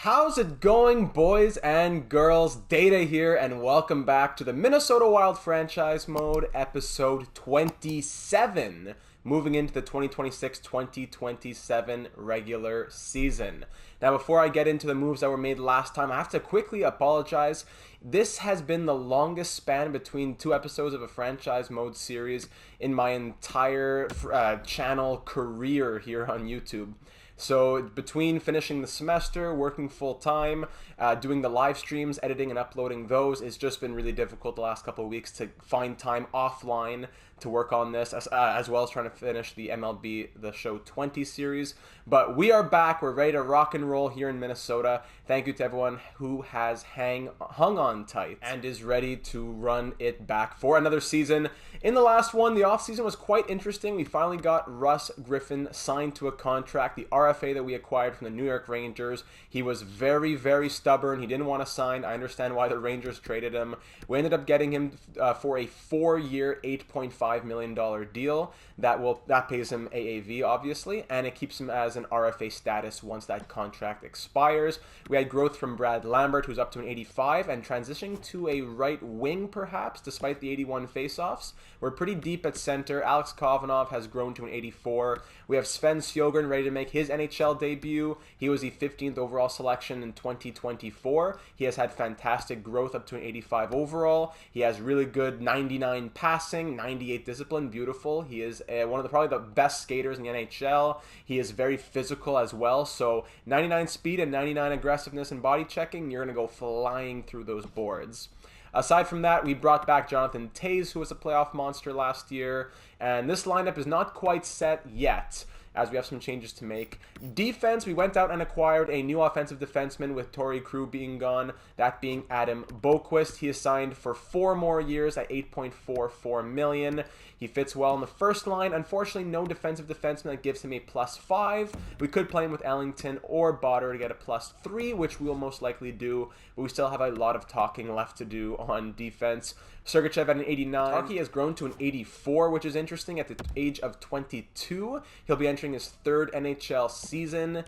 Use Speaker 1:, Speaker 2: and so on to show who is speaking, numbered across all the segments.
Speaker 1: How's it going, boys and girls? Data here, and welcome back to the Minnesota Wild Franchise Mode, episode 27, moving into the 2026-2027 regular season. Now, before I get into the moves that were made last time, I have to quickly apologize. This has been the longest span between two episodes of a franchise mode series in my entire channel career here on YouTube. So between finishing the semester, working full-time, doing the live streams, editing and uploading those, it's just been really difficult the last couple of weeks to find time offline to work on this, as well as trying to finish the MLB The Show 20 series. But we are back. We're ready to rock and roll here in Minnesota. Thank you to everyone who has hung on tight and is ready to run it back for another season. In the last one, the offseason was quite interesting. We finally got Russ Griffin signed to a contract, the RFA that we acquired from the New York Rangers. He was very, very stubborn. He didn't want to sign. I understand why the Rangers traded him. We ended up getting him for a 4-year, $8.5 million deal. That pays him AAV, obviously, and it keeps him as an RFA status once that contract expires. We had growth from Brad Lambert, who's up to an 85, and transitioning to a right wing, perhaps, despite the 81 faceoffs. We're pretty deep at center. Alex Kovanov has grown to an 84. We have Sven Sjogren ready to make his NHL debut. He was the 15th overall selection in 2024. He has had fantastic growth up to an 85 overall. He has really good 99 passing, 98 discipline, beautiful. He is one of probably the best skaters in the NHL. He is very physical as well, so 99 speed and 99 aggressiveness and body checking, you're going to go flying through those boards. Aside from that, we brought back Jonathan Toews, who was a playoff monster last year, and this lineup is not quite set yet, as we have some changes to make. Defense, we went out and acquired a new offensive defenseman with Torrey Krug being gone, that being Adam Boqvist. He is signed for 4 more years at $8.44 million. He fits well in the first line. Unfortunately, no defensive defenseman that gives him a +5. We could play him with Ellington or Botter to get a +3, which we will most likely do, but we still have a lot of talking left to do on defense. Sergachev at an 89. Tarky has grown to an 84, which is interesting at the age of 22. He'll be entering his 3rd NHL season.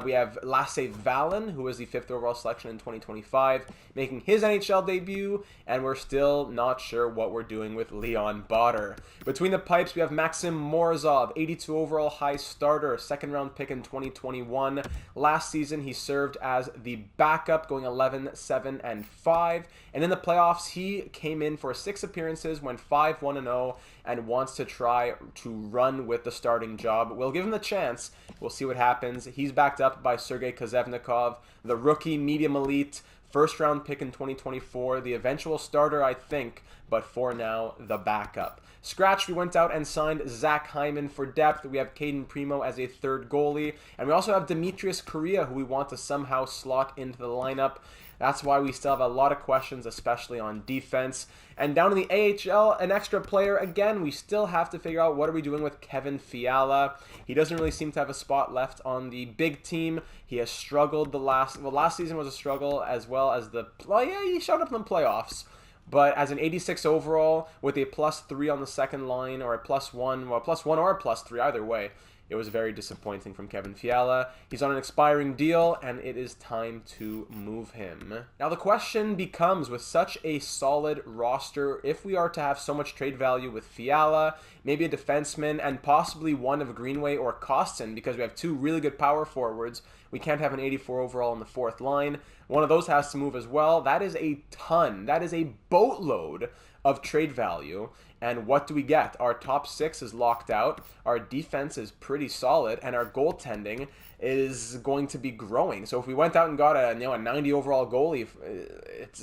Speaker 1: We have Lasse Vallon, who was the 5th overall selection in 2025, making his NHL debut, and we're still not sure what we're doing with Leon Botter. Between the pipes, we have Maxim Morozov, 82 overall high starter, 2nd round pick in 2021. Last season, he served as the backup, going 11-7-5, and in the playoffs, he came in for 6 appearances, went 5-1-0, and wants to try to run with the starting job. We'll give him the chance. We'll see what happens. He's backed up by Sergei Kozevnikov, the rookie medium elite, 1st round pick in 2024, the eventual starter, I think, but for now, the backup. Scratch, we went out and signed Zach Hyman for depth. We have Caden Primo as a 3rd goalie, and we also have Demetrius Correa, who we want to somehow slot into the lineup. That's why we still have a lot of questions, especially on defense. And down in the AHL, an extra player. Again, we still have to figure out what are we doing with Kevin Fiala. He doesn't really seem to have a spot left on the big team. He has struggled last season was a struggle, as well as he showed up in the playoffs. But as an 86 overall with a +3 on the second line, or a +1, well, +1 or a +3, either way, it was very disappointing from Kevin Fiala. He's on an expiring deal, and it is time to move him. Now the question becomes, with such a solid roster, if we are to have so much trade value with Fiala, maybe a defenseman, and possibly one of Greenway or Kostin, because we have 2 really good power forwards, we can't have an 84 overall in the 4th line. One of those has to move as well. That is a ton. That is a boatload of trade value. And what do we get? Our top 6 is locked out, our defense is pretty solid, and our goaltending is going to be growing. So if we went out and got a 90 overall goalie,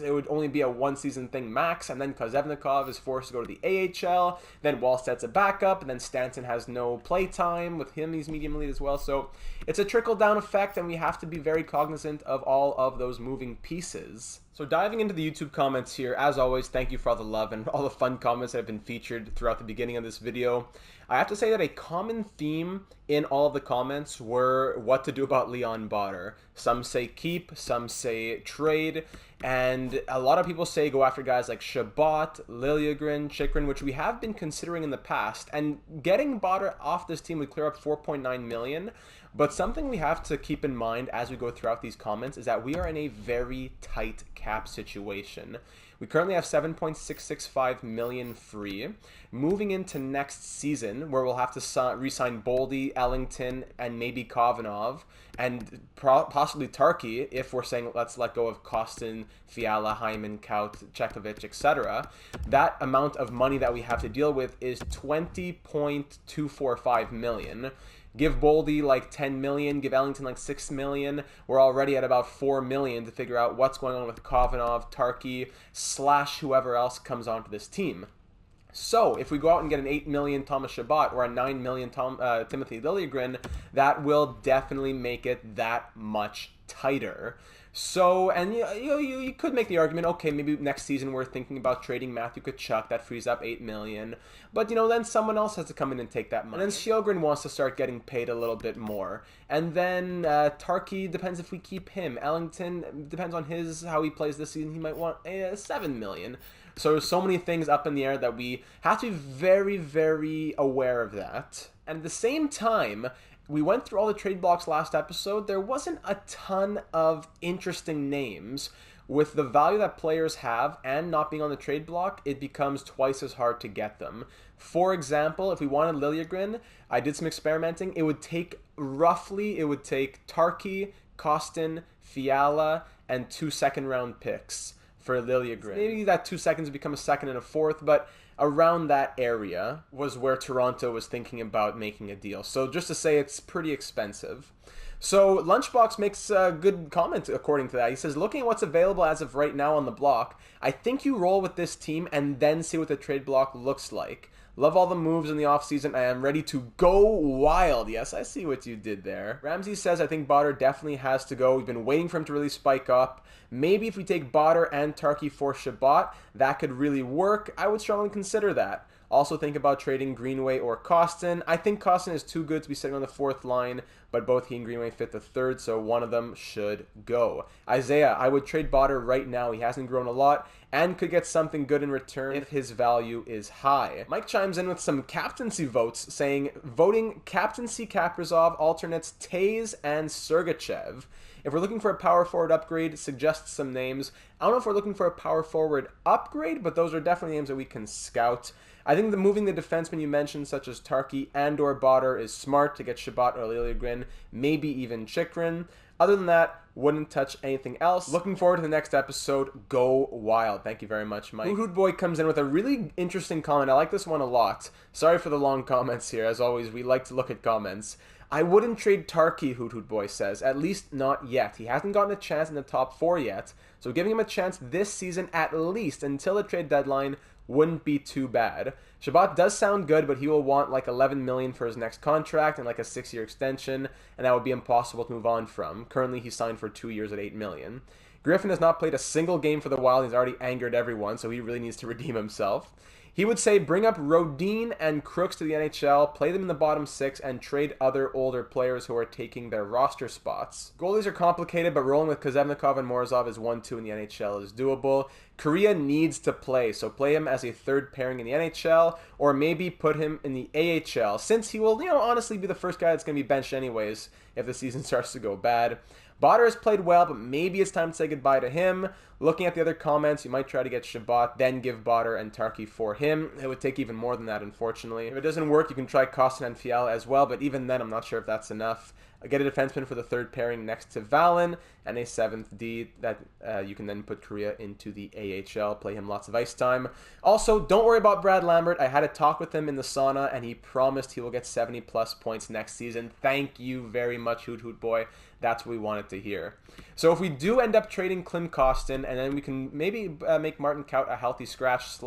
Speaker 1: it would only be a 1-season thing max, and then Kozevnikov is forced to go to the AHL, then Wallstedt's a backup, and then Stanton has no play time. With him, he's medium elite as well. So it's a trickle-down effect, and we have to be very cognizant of all of those moving pieces. So diving into the YouTube comments here, as always, thank you for all the love and all the fun comments that have been featured throughout the beginning of this video. I have to say that a common theme in all of the comments were what to do about Leon Botter. Some say keep, some say trade, and a lot of people say go after guys like Shabbat, Liljegren, Chychrun, which we have been considering in the past. And getting Botter off this team would clear up $4.9 million. But something we have to keep in mind as we go throughout these comments is that we are in a very tight cap situation. We currently have $7.665 million free. Moving into next season, where we'll have to re-sign Boldy, Ellington, and maybe Kovanov, and possibly Tarky, if we're saying let's let go of Kostin, Fiala, Hyman, Kaut, Chekovic, etc. That amount of money that we have to deal with is $20.245 million. Give Boldy like 10 million, give Ellington like 6 million. We're already at about 4 million to figure out what's going on with Kovanov, Tarky, / whoever else comes onto this team. So if we go out and get an 8 million Thomas Chabot or a 9 million Timothy Liljegren, that will definitely make it that much tighter. So, and you could make the argument, okay, maybe next season we're thinking about trading Matthew Tkachuk, that frees up 8 million. But, then someone else has to come in and take that money. And then Sjogren wants to start getting paid a little bit more. And then Tarky, depends if we keep him. Ellington, depends on how he plays this season. He might want 7 million. So there's so many things up in the air that we have to be very, very aware of that. And at the same time, we went through all the trade blocks last episode. There wasn't a ton of interesting names. With the value that players have and not being on the trade block, it becomes twice as hard to get them. For example, if we wanted Liljegren, I did some experimenting. It would take Tarky, Kostin, Fiala, and 2 second-round picks for Liljegren. Maybe that 2 seconds would become a second and a fourth, but around that area was where Toronto was thinking about making a deal. So just to say, it's pretty expensive. So Lunchbox makes a good comment according to that. He says, looking at what's available as of right now on the block, I think you roll with this team and then see what the trade block looks like. Love all the moves in the offseason. I am ready to go wild. Yes, I see what you did there. Ramsey says, I think Botter definitely has to go. We've been waiting for him to really spike up. Maybe if we take Botter and Tarky for Chabot, that could really work. I would strongly consider that. Also think about trading Greenway or Kostin. I think Kostin is too good to be sitting on the fourth line, but both he and Greenway fit the third, so one of them should go. Isaiah, I would trade Botter right now. He hasn't grown a lot and could get something good in return if his value is high. Mike chimes in with some captaincy votes, saying, voting captaincy Kaprizov, alternates Tays and Sergachev. If we're looking for a power forward upgrade, suggest some names. I don't know if we're looking for a power forward upgrade, but those are definitely names that we can scout. I think moving the defensemen you mentioned, such as Tarky and or Botter, is smart to get Chabot or Liljegren, maybe even Chychrun. Other than that, wouldn't touch anything else. Looking forward to the next episode. Go wild. Thank you very much, Mike. Hoot Boy comes in with a really interesting comment. I like this one a lot. Sorry for the long comments here. As always, we like to look at comments. I wouldn't trade Tarky, Hoot Boy says. At least not yet. He hasn't gotten a chance in the top 4 yet. So giving him a chance this season at least until the trade deadline wouldn't be too bad. Chabot does sound good, but he will want like $11 million for his next contract and like a 6-year extension, and that would be impossible to move on from. Currently, he's signed for 2 years at $8 million. Griffin has not played a single game for the Wild. He's already angered everyone, so he really needs to redeem himself. He would say bring up Rodin and Crooks to the NHL, play them in the bottom 6, and trade other older players who are taking their roster spots. Goalies are complicated, but rolling with Kozevnikov and Morozov as 1-2 in the NHL is doable. Korea needs to play, so play him as a third pairing in the NHL, or maybe put him in the AHL, since he will, honestly be the first guy that's going to be benched anyways if the season starts to go bad. Botter has played well, but maybe it's time to say goodbye to him. Looking at the other comments, you might try to get Chabot, then give Botter and Tarky for him. It would take even more than that, unfortunately. If it doesn't work, you can try Kostin and Fiala as well, but even then, I'm not sure if that's enough. Get a defenseman for the third pairing next to Valen, and a 7th D that you can then put Korea into the AHL, play him lots of ice time. Also, don't worry about Brad Lambert. I had a talk with him in the sauna, and he promised he will get 70-plus points next season. Thank you very much, Hoot Boy. That's what we wanted to hear. So if we do end up trading Klim Kostin, and then we can maybe make Martin Kaut a healthy scratch /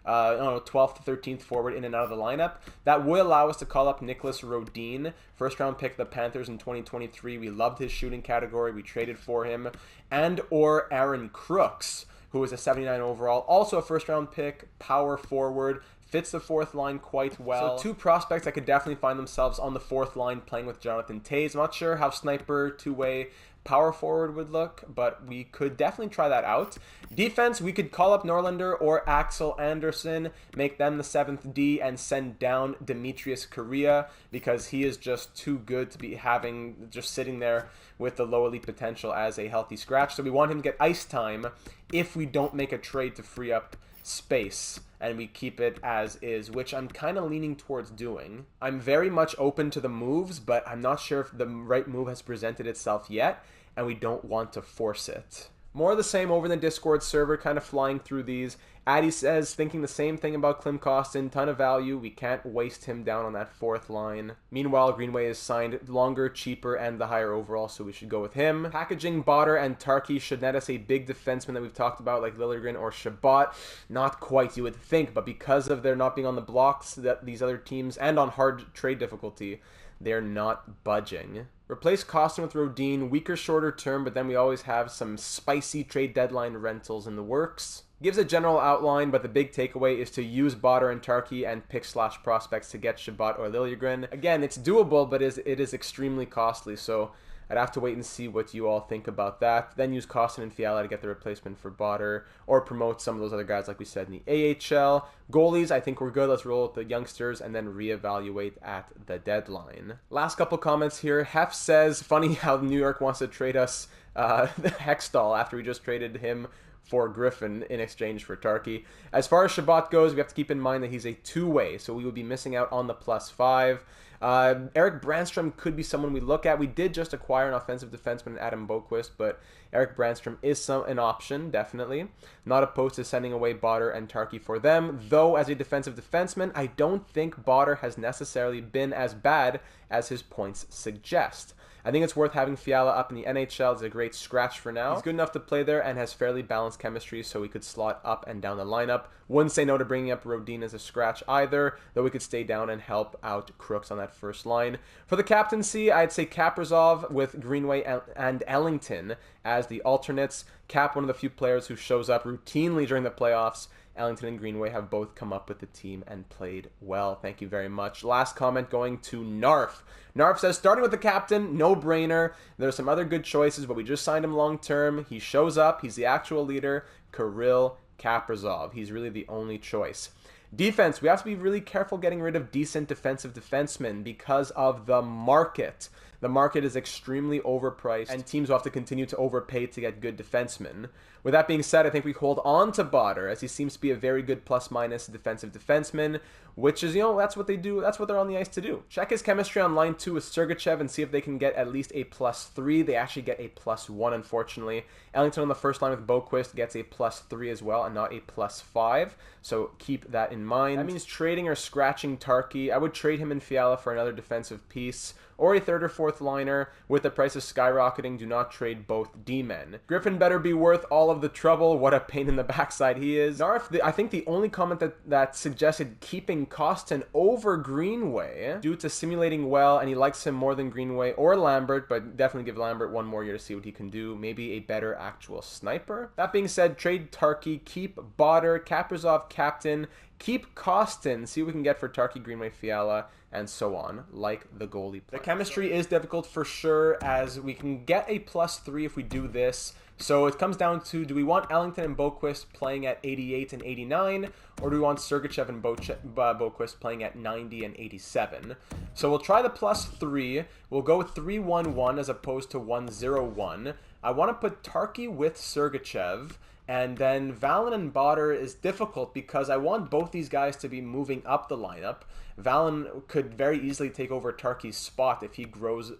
Speaker 1: 12th to 13th forward in and out of the lineup, that would allow us to call up Nicholas Rodin, first round pick of the Panthers in 2023. We loved his shooting category. We traded for him. And or Aaron Crooks, who was a 79 overall, also a first round pick, power forward, fits the fourth line quite well. So two prospects that could definitely find themselves on the fourth line playing with Jonathan Toews. I'm not sure how sniper, two-way, power forward would look, but we could definitely try that out. Defense, we could call up Norlinder or Axel Anderson, make them the 7th D, and send down Demetrius Correa because he is just too good to be having just sitting there with the low elite potential as a healthy scratch. So we want him to get ice time if we don't make a trade to free up space and we keep it as is, which I'm kind of leaning towards doing. I'm very much open to the moves, but I'm not sure if the right move has presented itself yet, and we don't want to force it. More of the same over in the Discord server, kind of flying through these. Addy says, thinking the same thing about Klim Kostin, ton of value. We can't waste him down on that fourth line. Meanwhile, Greenway is signed longer, cheaper, and the higher overall, so we should go with him. Packaging Botter and Tarky should net us a big defenseman that we've talked about, like Liljegren or Shabbat. Not quite, you would think, but because of their not being on the blocks, that these other teams, and on hard trade difficulty, they're not budging. Replace Kostin with Rodin, weaker, shorter term, but then we always have some spicy trade deadline rentals in the works. Gives a general outline, but the big takeaway is to use Botter and Tarky and pick/prospects to get Shabbat or Liljegren. Again, it's doable, but it is extremely costly, so I'd have to wait and see what you all think about that. Then use Kostin and Fiala to get the replacement for Botter, or promote some of those other guys like we said in the AHL. Goalies, I think we're good. Let's roll with the youngsters and then reevaluate at the deadline. Last couple comments here. Hef says, funny how New York wants to trade us Hextall after we just traded him for Griffin in exchange for Tarky. As far as Shabbat goes, we have to keep in mind that he's a two-way, so we would be missing out on the +5. Eric Brandstrom could be someone we look at. We did just acquire an offensive defenseman, Adam Boquist, but Eric Brandstrom is an option, definitely. Not opposed to sending away Botter and Tarky for them, though as a defensive defenseman, I don't think Botter has necessarily been as bad as his points suggest. I think it's worth having Fiala up in the NHL. It's a great scratch for now. He's good enough to play there and has fairly balanced chemistry, so we could slot up and down the lineup. Wouldn't say no to bringing up Rodin as a scratch either, though we could stay down and help out Crooks on that first line. For the captaincy, I'd say Kaprizov with Greenway and Ellington as the alternates. Cap, one of the few players who shows up routinely during the playoffs. Ellington and Greenway have both come up with the team and played well. Thank you very much. Last comment going to Narf. Narf says, starting with the captain, no-brainer. There's some other good choices, but we just signed him long-term. He shows up. He's the actual leader. Kirill Kaprizov. He's really the only choice. Defense, we have to be really careful getting rid of decent defensive defensemen because of the market. The market is extremely overpriced, and teams will have to continue to overpay to get good defensemen. With that being said, I think we hold on to Botter, as he seems to be a very good plus-minus defensive defenseman, which is, that's what they do. That's what they're on the ice to do. Check his chemistry on line 2 with Sergachev and see if they can get at least a +3. They actually get a +1, unfortunately. Ellington on the first line with Boquist gets a +3 as well, and not a +5. So keep that in mind. That means trading or scratching Tarky. I would trade him and Fiala for another defensive piece, or a third or fourth liner. With the prices skyrocketing, do not trade both D-men. Griffin better be worth all of the trouble. What a pain in the backside he is. Narf, I think the only comment that suggested keeping Kostin over Greenway due to simulating well, and he likes him more than Greenway or Lambert, but definitely give Lambert one more year to see what he can do. Maybe a better actual sniper. That being said, trade Tarky, keep Botter, Kaprizov captain, keep Kostin, see what we can get for Tarky, Greenway, Fiala, and so on, like the goalie play. The chemistry is difficult for sure, as we can get a +3 if we do this. So it comes down to, do we want Ellington and Boquist playing at 88 and 89, or do we want Sergachev and Boquist playing at 90 and 87? So we'll try the +3. We'll go with 3-1-1 as opposed to 1-0-1. I want to put Tarky with Sergachev, and then Valen and Botter is difficult because I want both these guys to be moving up the lineup. Valen could very easily take over Tarky's spot if he grows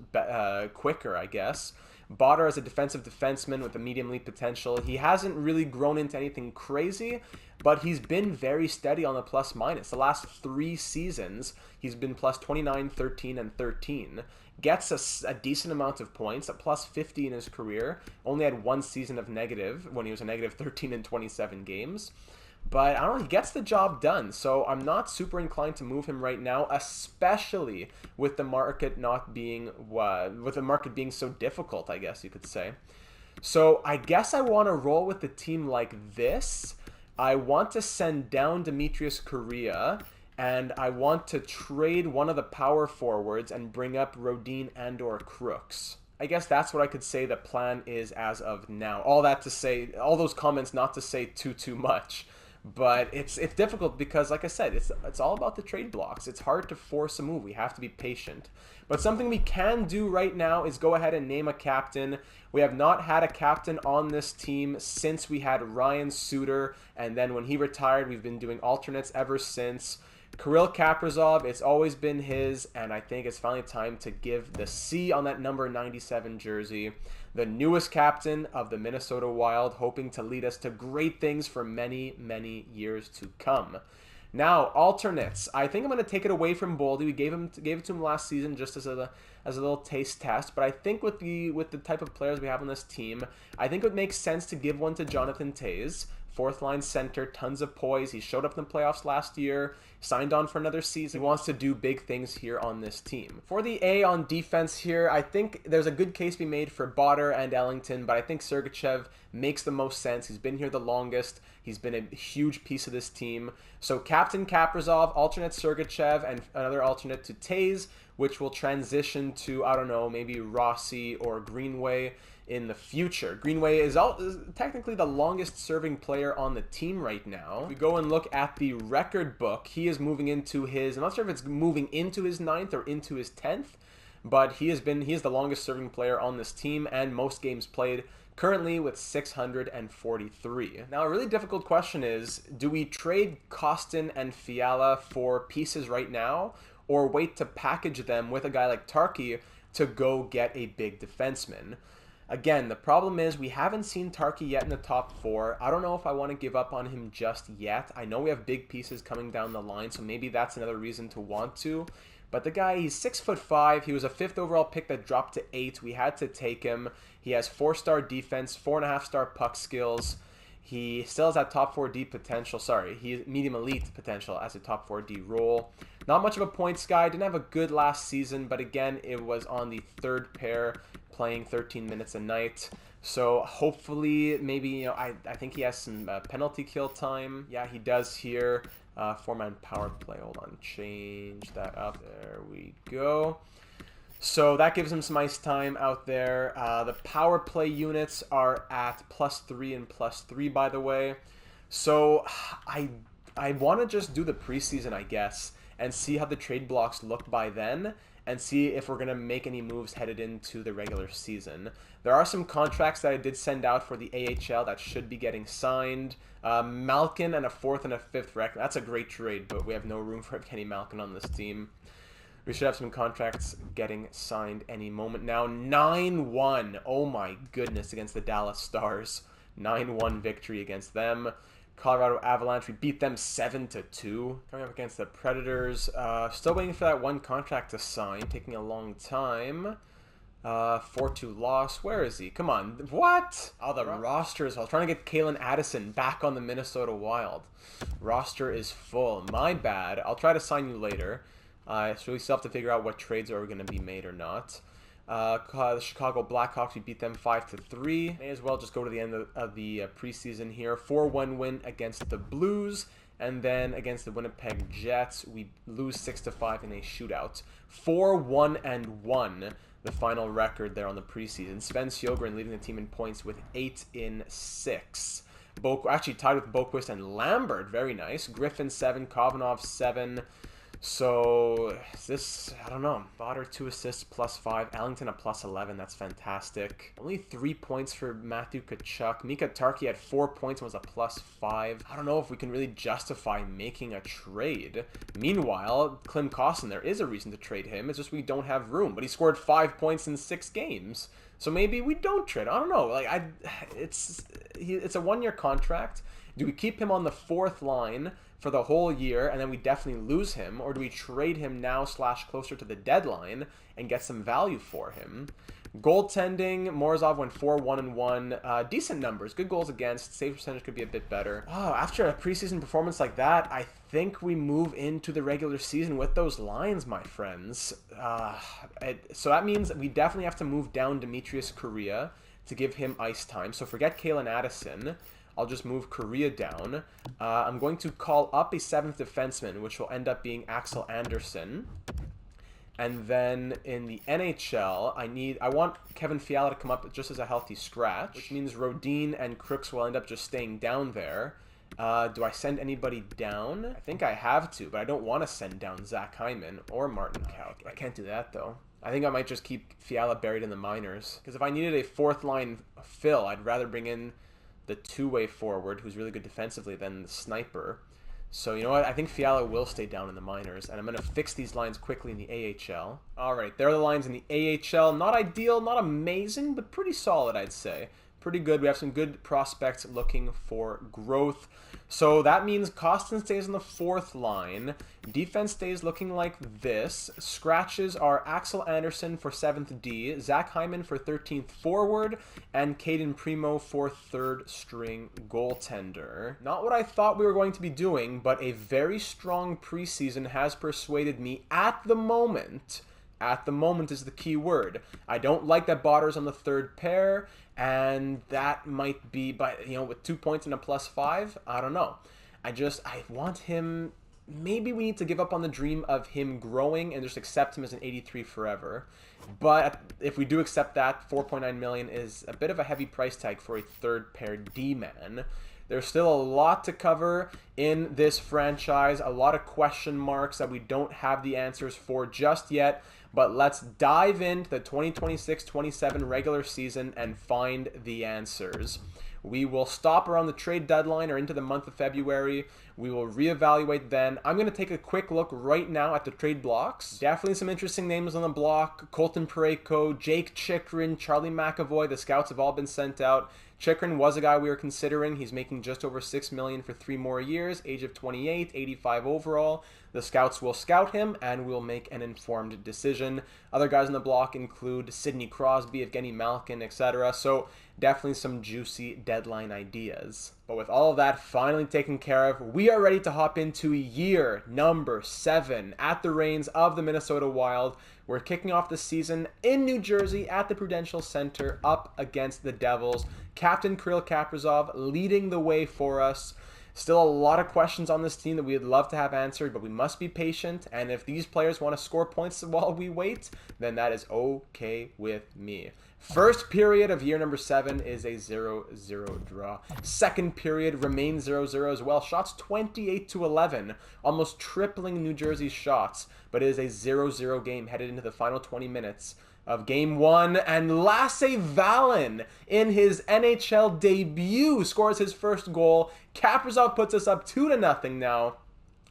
Speaker 1: quicker, I guess. Botter as a defensive defenseman with a medium league potential. He hasn't really grown into anything crazy, but he's been very steady on the plus-minus. The last 3 seasons, he's been +29, 13, and 13. Gets a decent amount of points, a +50 in his career. Only had 1 season of negative when he was a -13 in 27 games. But I don't know, he gets the job done, so I'm not super inclined to move him right now, especially with the market not being, with the market being so difficult, I guess you could say. So I guess I want to roll with the team like this, I want to send down Demetrius Correa, and I want to trade one of the power forwards and bring up Rodin and or Crooks. I guess that's what I could say the plan is as of now. All that to say, all those comments not to say too much. But it's difficult because, like I said, it's all about the trade blocks. It's hard to force a move. We have to be patient. But something we can do right now is go ahead and name a captain. We have not had a captain on this team since we had Ryan Suter, and then when he retired, we've been doing alternates ever since. Kirill Kaprizov, it's always been his, and I think it's finally time to give the C on that number 97 jersey. The newest captain of the Minnesota Wild, hoping to lead us to great things for many, many years to come. Now, alternates. I think I'm going to take it away from Boldy. We gave it to him last season just as a little taste test, but I think with the type of players we have on this team, I think it would make sense to give one to Jonathan Toews. Fourth line center, tons of poise. He showed up in the playoffs last year, signed on for another season. He wants to do big things here on this team. For the A on defense here, I think there's a good case to be made for Botter and Ellington, but I think Sergachev makes the most sense. He's been here the longest. He's been a huge piece of this team. So Captain Kaprizov, alternate Sergachev, and another alternate to Toews, which will transition to, I don't know, maybe Rossi or Greenway in the future. Greenway is technically the longest serving player on the team right now. If we go and look at the record book, he is moving into his, I'm not sure if it's moving into his 9th or into his 10th, but he is the longest serving player on this team and most games played, currently with 643. Now, a really difficult question is, do we trade Kostin and Fiala for pieces right now, or wait to package them with a guy like Tarky to go get a big defenseman? Again, the problem is we haven't seen Tarky yet in the top 4. I don't know if I want to give up on him just yet. I know we have big pieces coming down the line, so maybe that's another reason to want to. But the guy, he's 6'5". He was a 5th overall pick that dropped to 8. We had to take him. He has 4-star defense, 4.5-star puck skills. He still has that top 4D potential. Sorry, he's medium elite potential as a top 4D role. Not much of a points guy. Didn't have a good last season, but again, it was on the 3rd pair, playing 13 minutes a night. So hopefully, maybe, I think he has some penalty kill time. Yeah, he does here. 4-man power play. Hold on, change that up. There we go. So that gives him some ice time out there. The power play units are at +3 and +3, by the way. So I want to just do the preseason, I guess, and see how the trade blocks look by then, and see if we're going to make any moves headed into the regular season. There are some contracts that I did send out for the AHL that should be getting signed. Malkin and a 4th and a 5th rec. That's a great trade, but we have no room for Kenny Malkin on this team. We should have some contracts getting signed any moment now. 9-1. Oh my goodness, against the Dallas Stars. 9-1 victory against them. Colorado Avalanche, we beat them 7-2. Coming up against the Predators. Still waiting for that one contract to sign. Taking a long time. 4-2 loss. Where is he? Come on. What? Oh, the roster is full. Trying to get Kalen Addison back on the Minnesota Wild. Roster is full. My bad. I'll try to sign you later. So we still have to figure out what trades are going to be made or not. The Chicago Blackhawks, we beat them 5-3. May as well just go to the end of the preseason here. 4-1 win against the Blues. And then against the Winnipeg Jets, we lose 6-5 in a shootout. 4-1-1, the final record there on the preseason. Sven Sjogren leading the team in points with 8 in 6. Actually tied with Boquist and Lambert. Very nice. Griffin 7, Kovanov 7. So, this, I don't know, Botter 2 assists, +5, Ellington a +11, that's fantastic. Only 3 points for Matthew Tkachuk. Mika Tarky had 4 points and was a +5. I don't know if we can really justify making a trade. Meanwhile, Klim Kostin, there is a reason to trade him, it's just we don't have room, but he scored 5 points in 6 games. So maybe we don't trade. I don't know. Like it's a 1-year contract. Do we keep him on the 4th line for the whole year, and then we definitely lose him, or do we trade him now / closer to the deadline and get some value for him? Goaltending, Morozov went 4-1-1. Decent numbers, good goals against. Save percentage could be a bit better. Oh, after a preseason performance like that, I think we move into the regular season with those lines, my friends. So that means we definitely have to move down Demetrius Correa to give him ice time. So forget Kalen Addison. I'll just move Korea down. I'm going to call up a 7th defenseman, which will end up being Axel Andersson. And then in the NHL, I want Kevin Fiala to come up just as a healthy scratch, which means Rodin and Crooks will end up just staying down there. Do I send anybody down? I think I have to, but I don't want to send down Zach Hyman or Martin Kaut. I can't do that, though. I think I might just keep Fiala buried in the minors. Because if I needed a 4th line fill, I'd rather bring in the 2-way forward, who's really good defensively, than the sniper. So, you know what? I think Fiala will stay down in the minors, and I'm going to fix these lines quickly in the AHL. All right, there are the lines in the AHL. Not ideal, not amazing, but pretty solid, I'd say. Pretty good. We have some good prospects looking for growth. So that means Kostin stays on the 4th line. Defense stays looking like this. Scratches are Axel Andersson for 7th D, Zach Hyman for 13th forward, and Caden Primo for 3rd string goaltender. Not what I thought we were going to be doing, but a very strong preseason has persuaded me at the moment. At the moment is the key word. I don't like that Botter's on the 3rd pair, and that might be, but with 2 points and a +5, I don't know. I want him. Maybe we need to give up on the dream of him growing and just accept him as an 83 forever. But if we do accept that, 4.9 million is a bit of a heavy price tag for a 3rd pair D-man. There's still a lot to cover in this franchise, a lot of question marks that we don't have the answers for just yet. But let's dive into the 2026-27 regular season and find the answers. We will stop around the trade deadline or into the month of February. We will reevaluate then. I'm going to take a quick look right now at the trade blocks. Definitely some interesting names on the block. Colton Parayko, Jake Chychrun, Charlie McAvoy. The scouts have all been sent out. Chychrun was a guy we were considering. He's making just over $6 million for 3 more years, age of 28, 85 overall. The scouts will scout him, and we'll make an informed decision. Other guys on the block include Sidney Crosby, Evgeny Malkin, etc. So definitely some juicy deadline ideas. But with all of that finally taken care of, we are ready to hop into year number 7 at the reins of the Minnesota Wild. We're kicking off the season in New Jersey at the Prudential Center up against the Devils. Captain Kirill Kaprizov leading the way for us. Still a lot of questions on this team that we'd love to have answered, but we must be patient. And if these players want to score points while we wait, then that is okay with me. First period of year number 7 is a 0-0 draw. Second period remains 0-0 as well. Shots 28-11, almost tripling New Jersey's shots, but it is a 0-0 game headed into the final 20 minutes of Game 1, and Lasse Vallon, in his NHL debut, scores his first goal. Kaprizov puts us up 2-0 now,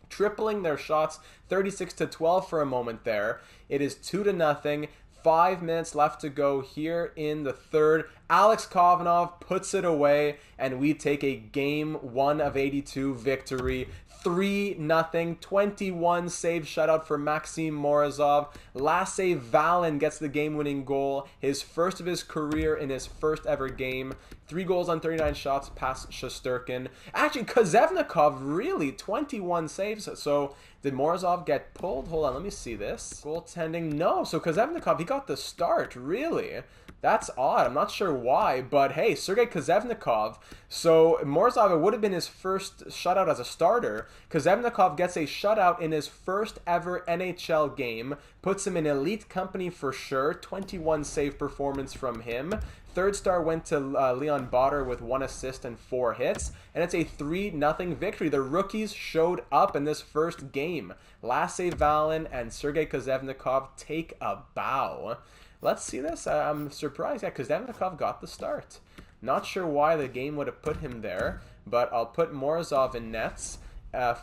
Speaker 1: tripling their shots, 36-12 for a moment there. It is 2-0. 5 minutes left to go here in the third. Alex Kovanov puts it away, and we take a Game 1 of 82 victory. 3-0, 21 save shutout for Maxim Morozov. Lasse Vallon gets the game-winning goal, his first of his career in his first ever game. 3 goals on 39 shots past Shesterkin. Actually, Kozevnikov, really, 21 saves. So, did Morozov get pulled? Hold on, let me see this. Goaltending, no. So, Kozevnikov, he got the start, really. That's odd. I'm not sure why, but hey, Sergei Kozevnikov. So Morozov, it would have been his first shutout as a starter. Kozevnikov gets a shutout in his first ever NHL game. Puts him in elite company for sure. 21 save performance from him. Third star went to Leon Botter with 1 assist and 4 hits. And it's a 3-0 victory. The rookies showed up in this first game. Lasse Vallon and Sergei Kozevnikov take a bow. Let's see this. I'm surprised. Yeah, Kozevnikov got the start. Not sure why the game would have put him there, but I'll put Morozov in nets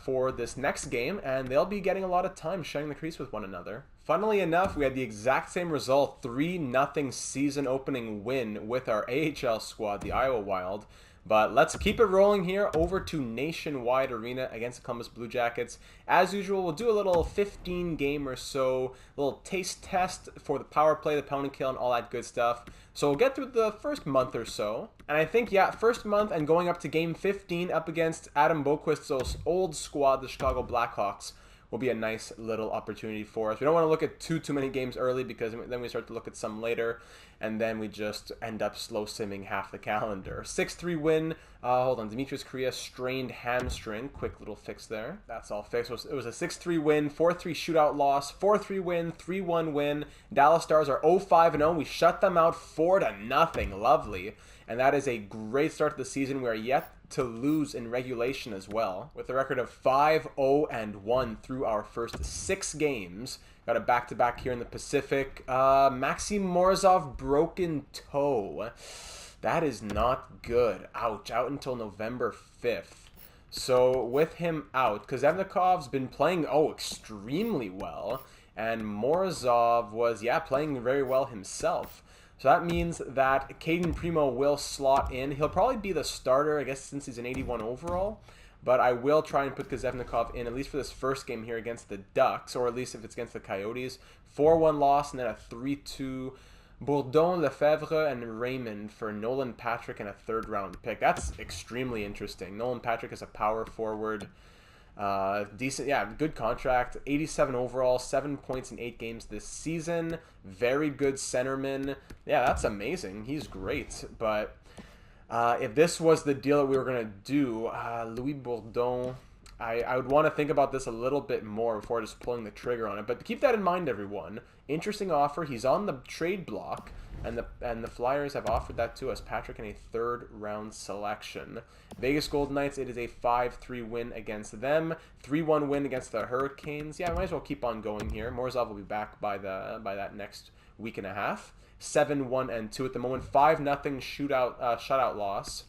Speaker 1: for this next game, and they'll be getting a lot of time sharing the crease with one another. Funnily enough, we had the exact same result, 3-0 season opening win with our AHL squad, the Iowa Wild. But let's keep it rolling here over to Nationwide Arena against the Columbus Blue Jackets. As usual, we'll do a little 15 game or so, little taste test for the power play, the penalty kill, and all that good stuff. So we'll get through the first month or so. And I think, yeah, first month and going up to game 15 up against Adam Boquist's old squad, the Chicago Blackhawks, will be a nice little opportunity for us. We don't want to look at too many games early because then we start to look at some later, and then we just end up slow simming half the calendar. 6-3 win Hold on. Demetrius Korea strained hamstring. Quick little fix there. That's all fixed. It was a 6-3 win, 4-3 shootout loss, 4-3 win, 3-1 win. Dallas Stars are 0-5-0. We shut them out 4-0. Lovely. And that is a great start to the season. We are yet to lose in regulation as well, with a record of 5-0-1 through our first 6 games. Got a back-to-back here in the Pacific. Maxim Morozov, broken toe. That is not good. Ouch. Out until November 5th. So with him out, Kozevnikov's been playing, extremely well. And Morozov was, playing very well himself. So that means that Caden Primo will slot in. He'll probably be the starter, I guess, since he's an 81 overall. But I will try and put Kozevnikov in, at least for this first game here against the Ducks, or at least if it's against the Coyotes. 4-1 loss, and then a 3-2... Bourdon, Lefebvre, and Raymond for Nolan Patrick and a third-round pick. That's extremely interesting. Nolan Patrick is a power forward. Decent, good contract. 87 overall, 7 points in 8 games this season. Very good centerman. Yeah, that's amazing. He's great. But if this was the deal that we were going to do, Louis Bourdon... I would want to think about this a little bit more before just pulling the trigger on it. But keep that in mind, everyone. Interesting offer. He's on the trade block, and the Flyers have offered that to us. Patrick in a third-round selection. Vegas Golden Knights, it is a 5-3 win against them. 3-1 win against the Hurricanes. Yeah, might as well keep on going here. Morozov will be back by that next week and a half. 7-1-2 at the moment. 5-0 shutout loss.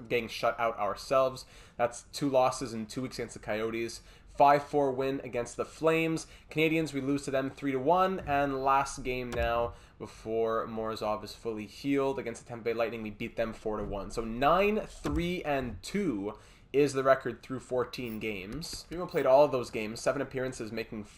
Speaker 1: Getting shut out ourselves. That's 2 losses in 2 weeks against the Coyotes. 5-4 win against the Flames. Canadians, we lose to them 3-1. And last game now, before Morozov is fully healed, against the Tampa Bay Lightning, we beat them 4-1. So 9-3-2 is the record through 14 games. Primo played all of those games, 7 appearances,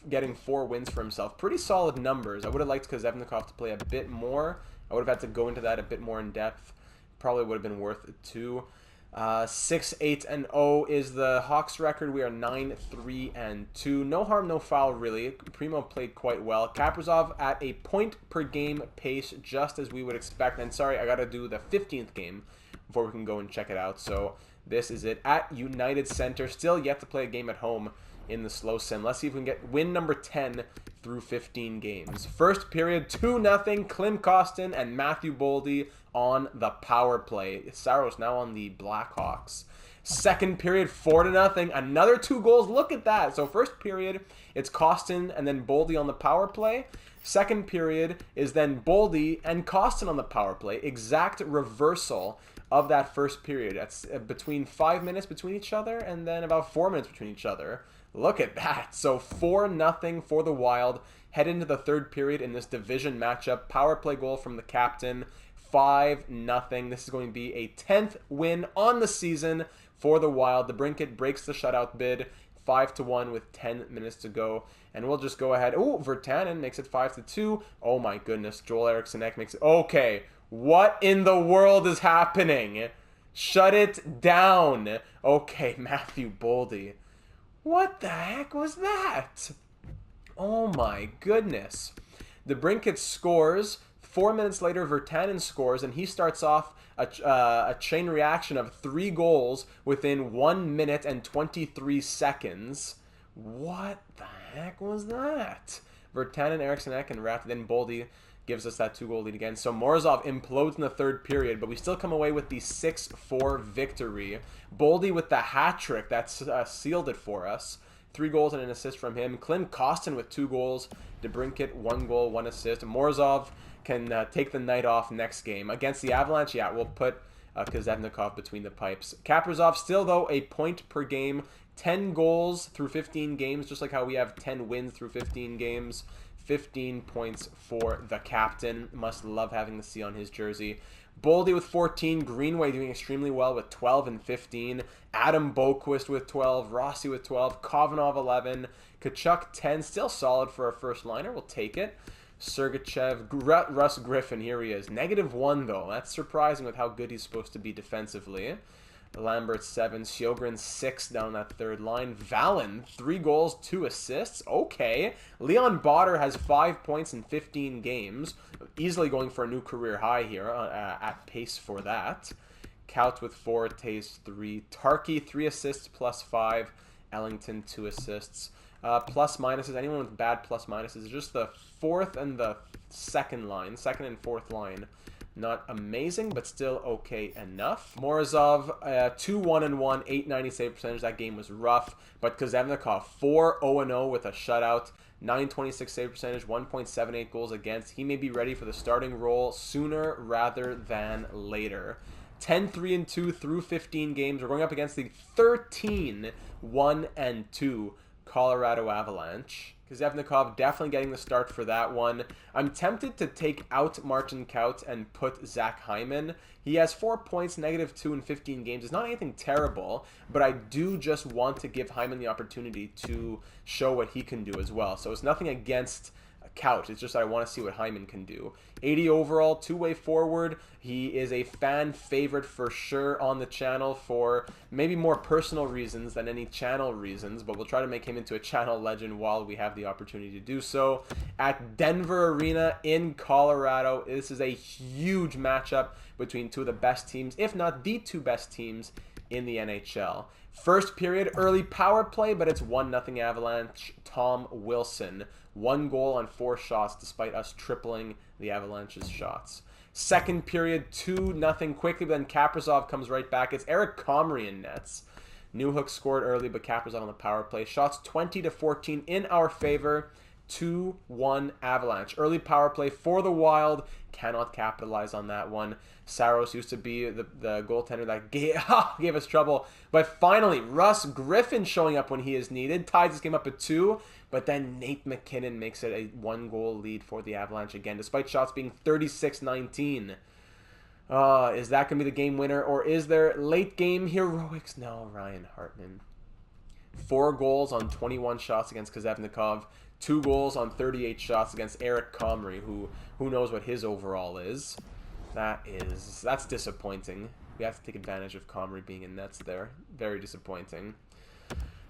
Speaker 1: getting 4 wins for himself. Pretty solid numbers. I would have liked Kozevnikov to play a bit more. I would have had to go into that a bit more in depth. Probably would have been worth it too. 6-8-0 is the Hawks record. We are 9-3-2. No harm, no foul, really. Primo played quite well. Kaprizov at a point-per-game pace, just as we would expect. And sorry, I got to do the 15th game before we can go and check it out. So this is it at United Center. Still yet to play a game at home in the slow sim. Let's see if we can get win number 10 through 15 games. First period, 2-0. Klim Kostin and Matthew Boldy on the power play. Saros now on the Blackhawks. Second period, 4-0. Another 2 goals. Look at that. So first period, it's Kostin and then Boldy on the power play. Second period is then Boldy and Kostin on the power play. Exact reversal of that first period. That's between 5 minutes between each other and then about 4 minutes between each other. Look at that. So 4-0 for the Wild. Head into the third period in this division matchup. Power play goal from the captain. 5-0. This is going to be a 10th win on the season for the Wild. The Brinket breaks the shutout bid. 5-1 with 10 minutes to go. And we'll just go ahead. Oh, Virtanen makes it 5-2. Oh my goodness. Joel Eriksson Ek makes it. Okay. What in the world is happening? Shut it down. Okay, Matthew Boldy. What the heck was that? Oh my goodness. The Brinket scores. 4 minutes later, Virtanen scores, and he starts off a chain reaction of 3 goals within 1 minute and 23 seconds. What the heck was that? Virtanen, Eriksson Ek, and Rath, then Boldy gives us that 2-goal lead again. So Morozov implodes in the third period, but we still come away with the 6-4 victory. Boldy with the hat trick that's sealed it for us. 3 goals and an assist from him. Klim Kostin with 2 goals. DeBrincat 1 goal, 1 assist. Morozov can take the night off next game against the Avalanche. Yeah, we'll put Kozevnikov between the pipes. Kaprizov still though a point per game. 10 goals through 15 games, just like how we have 10 wins through 15 games. 15 points for the captain. Must love having the C on his jersey. Boldy with 14. Greenway doing extremely well with 12 and 15. Adam Boquist with 12. Rossi with 12. Kovanov 11. Kachuk 10. Still solid for a first liner. We'll take it. Sergachev. Russ Griffin. Here he is. -1 though. That's surprising with how good he's supposed to be defensively. Lambert 7, Sjogren 6 down that third line. Valen 3 goals, 2 assists. Okay. Leon Botter has 5 points in 15 games. Easily going for a new career high here at pace for that. Kaut with 4, Tays 3, Tarky 3 assists plus 5, Ellington 2 assists. Plus minuses, anyone with bad plus minuses, just the fourth and the second and fourth line. Not amazing, but still okay enough. Morozov, 2-1-1, 890 save percentage. That game was rough, but Kozevnikov, 4-0-0 with a shutout, 926 save percentage, 1.78 goals against. He may be ready for the starting role sooner rather than later. 10-3-2 through 15 games. We're going up against the 13-1-2 Colorado Avalanche. Kozevnikov definitely getting the start for that one. I'm tempted to take out Martin Kaut and put Zach Hyman. He has 4 points, -2 in 15 games. It's not anything terrible, but I do just want to give Hyman the opportunity to show what he can do as well. So it's nothing against Couch. It's just I want to see what Hyman can do. 80 overall, two-way forward. He is a fan favorite for sure on the channel for maybe more personal reasons than any channel reasons, but we'll try to make him into a channel legend while we have the opportunity to do so. At Denver Arena in Colorado, this is a huge matchup between two of the best teams, if not the two best teams in the NHL. First period, early power play, but it's 1-0 Avalanche. Tom Wilson, 1 goal on 4 shots despite us tripling the Avalanche's shots. Second period, 2-0 quickly, but then Kaprizov comes right back. It's Eric Comrie in nets. Newhook scored early, but Kaprizov on the power play. Shots 20-14 in our favor. 2-1 Avalanche. Early power play for the Wild. Cannot capitalize on that one. Saros used to be the goaltender that gave us trouble. But finally, Russ Griffin showing up when he is needed. Ties this game up at 2. But then Nate McKinnon makes it a 1-goal lead for the Avalanche again, despite shots being 36-19. Is that going to be the game winner? Or is there late game heroics? No, Ryan Hartman. 4 goals on 21 shots against Kozevnikov. 2 goals on 38 shots against Eric Comrie, who knows what his overall is. That's disappointing. We have to take advantage of Comrie being in nets there. Very disappointing.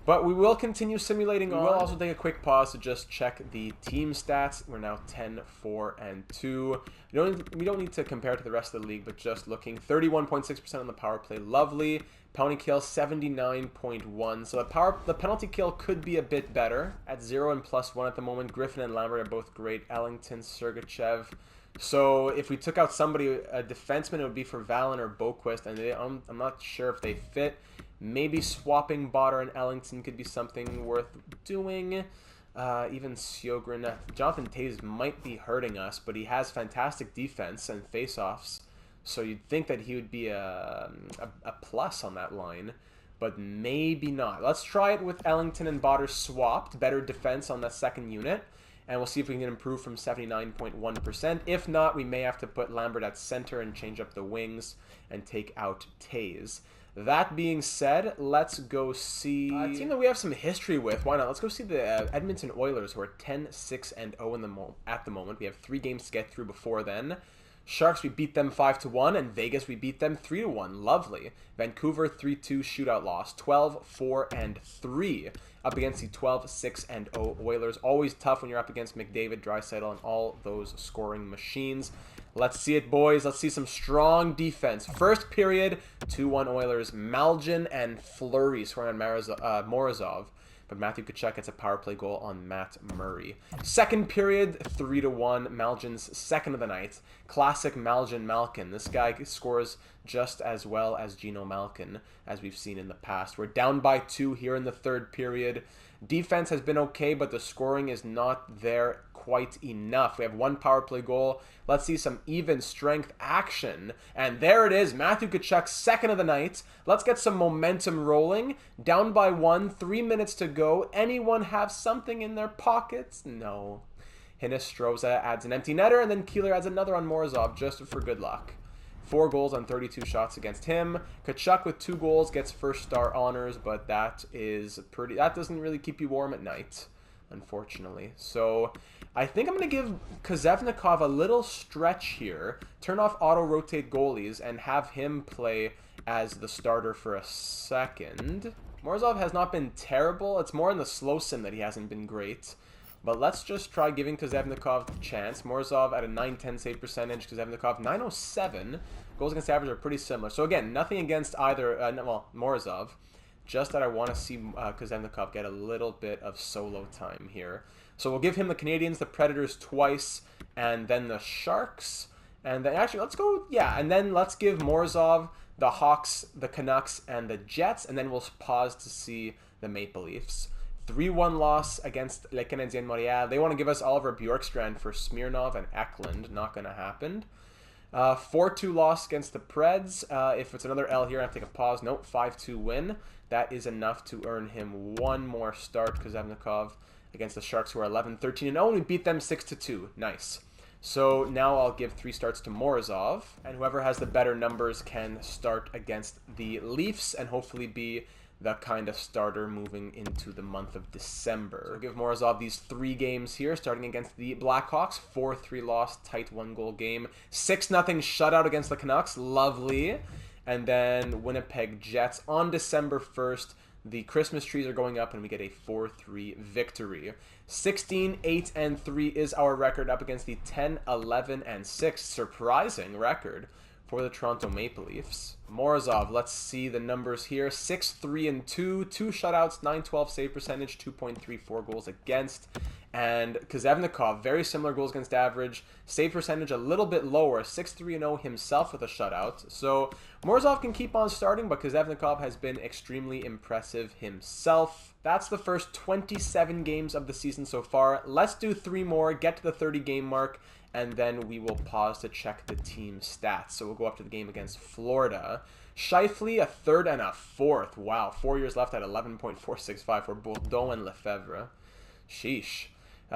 Speaker 1: But we will continue simulating on. We'll also take a quick pause to just check the team stats. We're now 10-4-2. We don't need to compare it to the rest of the league, but just looking. 31.6% on the power play. Lovely. Penalty kill 79.1. So the penalty kill could be a bit better at 0 and +1 at the moment. Griffin and Lambert are both great. Ellington, Sergachev. So if we took out somebody, a defenseman, it would be for Valen or Boquist, and I'm not sure if they fit. Maybe swapping Botter and Ellington could be something worth doing. Even Sjogren. Jonathan Toews might be hurting us, but he has fantastic defense and face-offs. So you'd think that he would be a plus on that line, but maybe not. Let's try it with Ellington and Botter swapped. Better defense on that second unit. And we'll see if we can improve from 79.1%. If not, we may have to put Lambert at center and change up the wings and take out Toews. That being said, let's go see a team that we have some history with. Why not? Let's go see the Edmonton Oilers, who are 10-6-0 at the moment. We have 3 games to get through before then. Sharks, we beat them 5-1, and Vegas, we beat them 3-1. Lovely. Vancouver, 3-2 shootout loss. 12-4-3 up against the 12-6-0 Oilers. Always tough when you're up against McDavid, Draisaitl, and all those scoring machines. Let's see it, boys. Let's see some strong defense. First period, 2-1 Oilers. Malgin and Fleury scoring on Morozov. But Matthew Tkachuk gets a power play goal on Matt Murray. Second period, 3-1. Malgin's second of the night. Classic Malgin-Malkin. This guy scores just as well as Geno Malkin, as we've seen in the past. We're down by 2 here in the third period. Defense has been okay, but the scoring is not there quite enough. We have 1 power play goal. Let's see some even strength action. And there it is, Matthew Tkachuk's second of the night. Let's get some momentum rolling. Down by 1, 3 minutes to go. Anyone have something in their pockets? No. Hinostroza adds an empty netter, and then Keeler adds another on Morozov just for good luck. 4 goals on 32 shots against him. Tkachuk with 2 goals gets first star honors, but that doesn't really keep you warm at night, unfortunately. So I think I'm going to give Kozevnikov a little stretch here, turn off auto-rotate goalies, and have him play as the starter for a second. Morozov has not been terrible. It's more in the slow sim that he hasn't been great. But let's just try giving Kozevnikov a chance. Morozov at a 910 save percentage. Kozevnikov 907. Goals against average are pretty similar. So again, nothing against either, Morozov. Just that I want to see Kozevnikov get a little bit of solo time here. So we'll give him the Canadiens, the Predators twice, and then the Sharks. And then actually, let's go, and then let's give Morozov the Hawks, the Canucks, and the Jets, and then we'll pause to see the Maple Leafs. 3-1 loss against Le Canadien Montréal. They want to give us Oliver Bjorkstrand for Smirnov and Eklund. Not going to happen. 4-2 loss against the Preds. If it's another L here, I have to take a pause. Nope, 5-2 win. That is enough to earn him one more start. Kozevnikov against the Sharks, who are 11-13-0, and we beat them 6-2. Nice. So now I'll give 3 starts to Morozov, and whoever has the better numbers can start against the Leafs and hopefully be the kind of starter moving into the month of December. So I'll give Morozov these 3 games here, starting against the Blackhawks, 4-3 loss, tight 1-goal game, 6-0 shutout against the Canucks, lovely, and then Winnipeg Jets on December 1st. The Christmas trees are going up, and we get a 4-3 victory. 16-8-3 is our record up against the 10-11-6 surprising record for the Toronto Maple Leafs. Morozov, let's see the numbers here. 6-3-2, 2 shutouts, 912 save percentage, 2.34 goals against. And Kozevnikov, very similar goals against average, save percentage a little bit lower, 6-3-0 himself with a shutout. So Morozov can keep on starting, but Kozevnikov has been extremely impressive himself. That's the first 27 games of the season so far. Let's do 3 more, get to the 30-game mark, and then we will pause to check the team stats. So we'll go up to the game against Florida. Scheifele, a 3rd and a 4th. Wow, 4 years left at 11.465 for Bourdon and Lefebvre. Sheesh.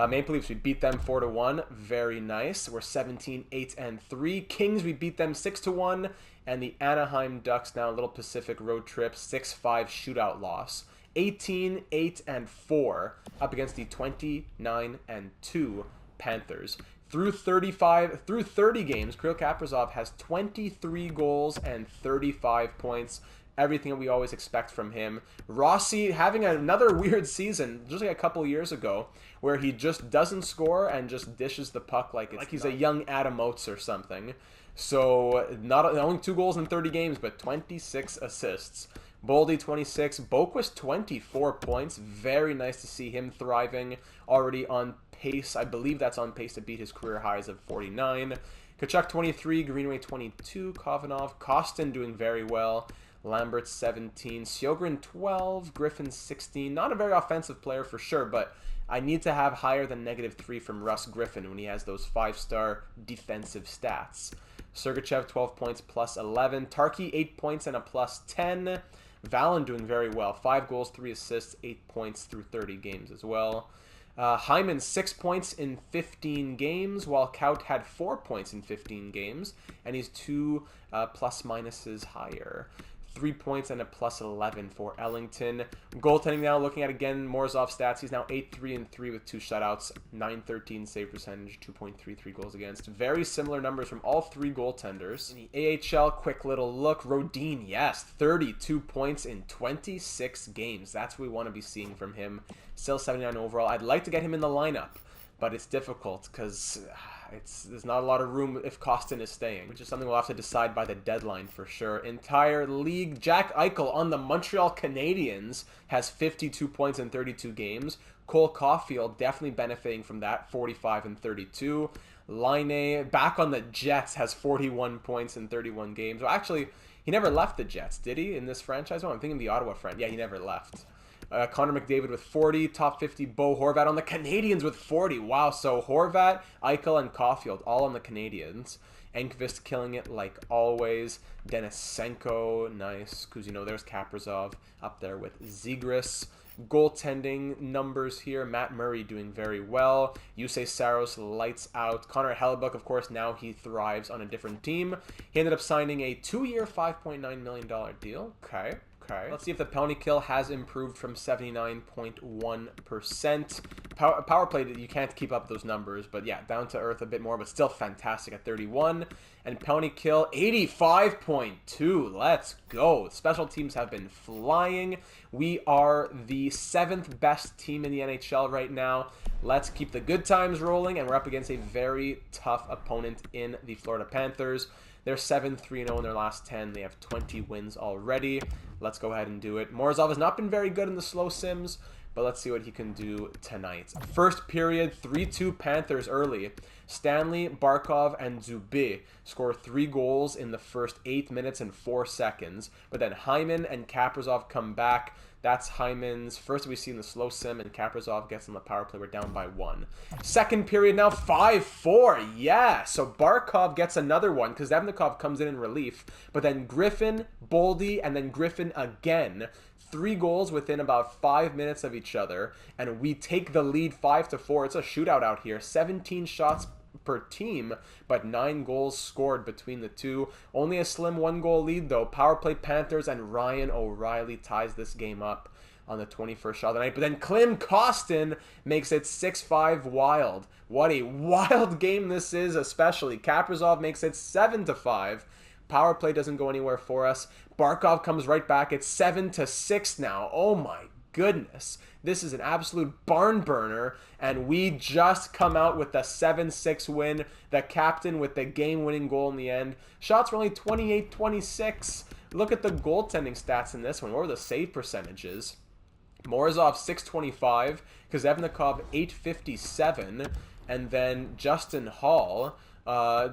Speaker 1: Maple Leafs, we beat them 4-1. Very nice. We're 17-8-3. Kings, we beat them 6-1. And the Anaheim Ducks, now a little Pacific road trip, 6-5 shootout loss. 18-8-4 up against the 29-2 Panthers. Through 30 games, Kirill Kaprizov has 23 goals and 35 points. Everything that we always expect from him. Rossi having another weird season, just like a couple years ago, where he just doesn't score and just dishes the puck like he's a young Adam Oates or something. So not only 2 goals in 30 games, but 26 assists. Boldy 26, Boquist 24 points. Very nice to see him thriving. Already on pace, I believe that's on pace to beat his career highs of 49. Kachuk 23, Greenway 22, Kovanov, Kostin doing very well. Lambert 17, Sjogren 12, Griffin 16. Not a very offensive player for sure, but I need to have higher than -3 from Russ Griffin when he has those 5-star defensive stats. Sergachev 12 points plus 11. Tarky 8 points and a plus 10. Valen doing very well. 5 goals, 3 assists, 8 points through 30 games as well. Hyman 6 points in 15 games, while Kaut had 4 points in 15 games, and he's 2 plus minuses higher. 3 points and a plus 11 for Ellington. Goaltending now, looking at again Morozov stats. He's now 8-3-3 with 2 shutouts, 913 save percentage, 2.33 goals against. Very similar numbers from all 3 goaltenders. In the AHL, quick little look. Rodin, yes, 32 points in 26 games. That's what we want to be seeing from him. Still 79 overall. I'd like to get him in the lineup, but it's difficult because there's not a lot of room if Kostin is staying, which is something we'll have to decide by the deadline for sure. Entire league, Jack Eichel on the Montreal Canadiens has 52 points in 32 games. Cole Caulfield definitely benefiting from that, 45 and 32. Laine back on the Jets has 41 points in 31 games. Well, actually, he never left the Jets, did he, in this franchise? Oh, I'm thinking the Ottawa friend. Yeah, he never left. Connor McDavid with 40, top 50, Bo Horvat on the Canadiens with 40. Wow, so Horvat, Eichel, and Caulfield all on the Canadiens. Enqvist killing it like always. Denisenko, nice. Because, there's Kaprizov up there with Zegras. Goaltending numbers here. Matt Murray doing very well. Yusei Saros lights out. Connor Hellebuck, of course, now he thrives on a different team. He ended up signing a 2-year, $5.9 million deal. Okay. Let's see if the penalty kill has improved from 79.1%. Power play, you can't keep up those numbers, but yeah, down to earth a bit more, but still fantastic at 31. And penalty kill, 85.2. Let's go. Special teams have been flying. We are the 7th best team in the NHL right now. Let's keep the good times rolling, and we're up against a very tough opponent in the Florida Panthers. They're 7-3-0 in their last 10. They have 20 wins already. Let's go ahead and do it. Morozov has not been very good in the slow sims, but let's see what he can do tonight. First period, 3-2 Panthers early. Stanley, Barkov, and Zubin score 3 goals in the first 8 minutes and 4 seconds. But then Hyman and KAPRIZOV come back. That's Hyman's first we see in the slow sim, and KAPRIZOV gets on the power play. We're down by 1. Second period now, 5-4. Yeah, so Barkov gets another one because Evnikov comes in relief. But then Griffin, Boldy, and then Griffin again. 3 goals within about 5 minutes of each other, and we take the lead 5-4. It's a shootout out here. 17 shots per team, but 9 goals scored between the two. Only a slim 1-goal lead though. Power play Panthers, and Ryan O'Reilly ties this game up on the 21st shot of the night. But then Klim Kostin makes it 6-5 Wild. What a wild game this is, especially. KAPRIZOV makes it 7-5. Power play doesn't go anywhere for us. Barkov comes right back. It's 7-6 now. Oh my goodness. This is an absolute barn burner, and we just come out with the 7-6 win. The captain with the game-winning goal in the end. Shots were only 28-26. Look at the goaltending stats in this one. What were the save percentages? Morozov 625, Evnikov 857, and then Justin Hall, a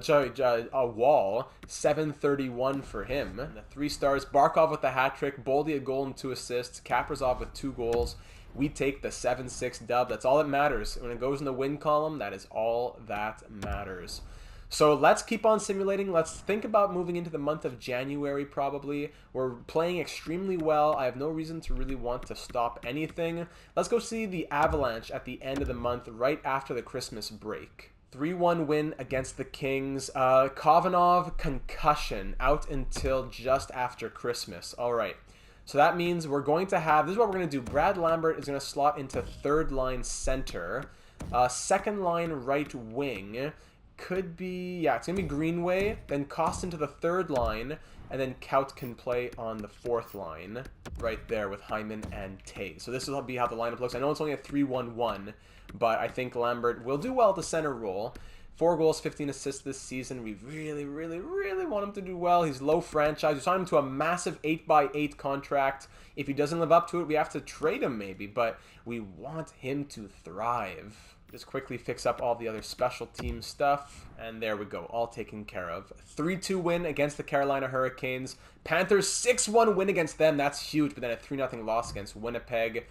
Speaker 1: Wall, 731 for him. The 3 stars, Barkov with the hat trick, Boldy a goal and 2 assists, KAPRIZOV with 2 goals. We take the 7-6 dub. That's all that matters. When it goes in the win column, that is all that matters. So let's keep on simulating. Let's think about moving into the month of January probably. We're playing extremely well. I have no reason to really want to stop anything. Let's go see the Avalanche at the end of the month, right after the Christmas break. 3-1 win against the Kings. Kovanov concussion out until just after Christmas. All right. So that means we're going to have, this is what we're going to do. Brad Lambert is going to slot into 3rd line center. 2nd line right wing could be, yeah, it's going to be Greenway. Then Kostin to the 3rd line. And then Kaut can play on the 4th line right there with Hyman and Tate. So this will be how the lineup looks. I know it's only a 3-1-1, but I think Lambert will do well at the center role. 4 goals, 15 assists this season. We really, really, really want him to do well. He's low franchise. We signed him to a massive 8x8 contract. If he doesn't live up to it, we have to trade him maybe, but we want him to thrive. Just quickly fix up all the other special team stuff, and there we go, all taken care of. 3-2 win against the Carolina Hurricanes. Panthers 6-1 win against them. That's huge, but then a 3-0 loss against Winnipeg.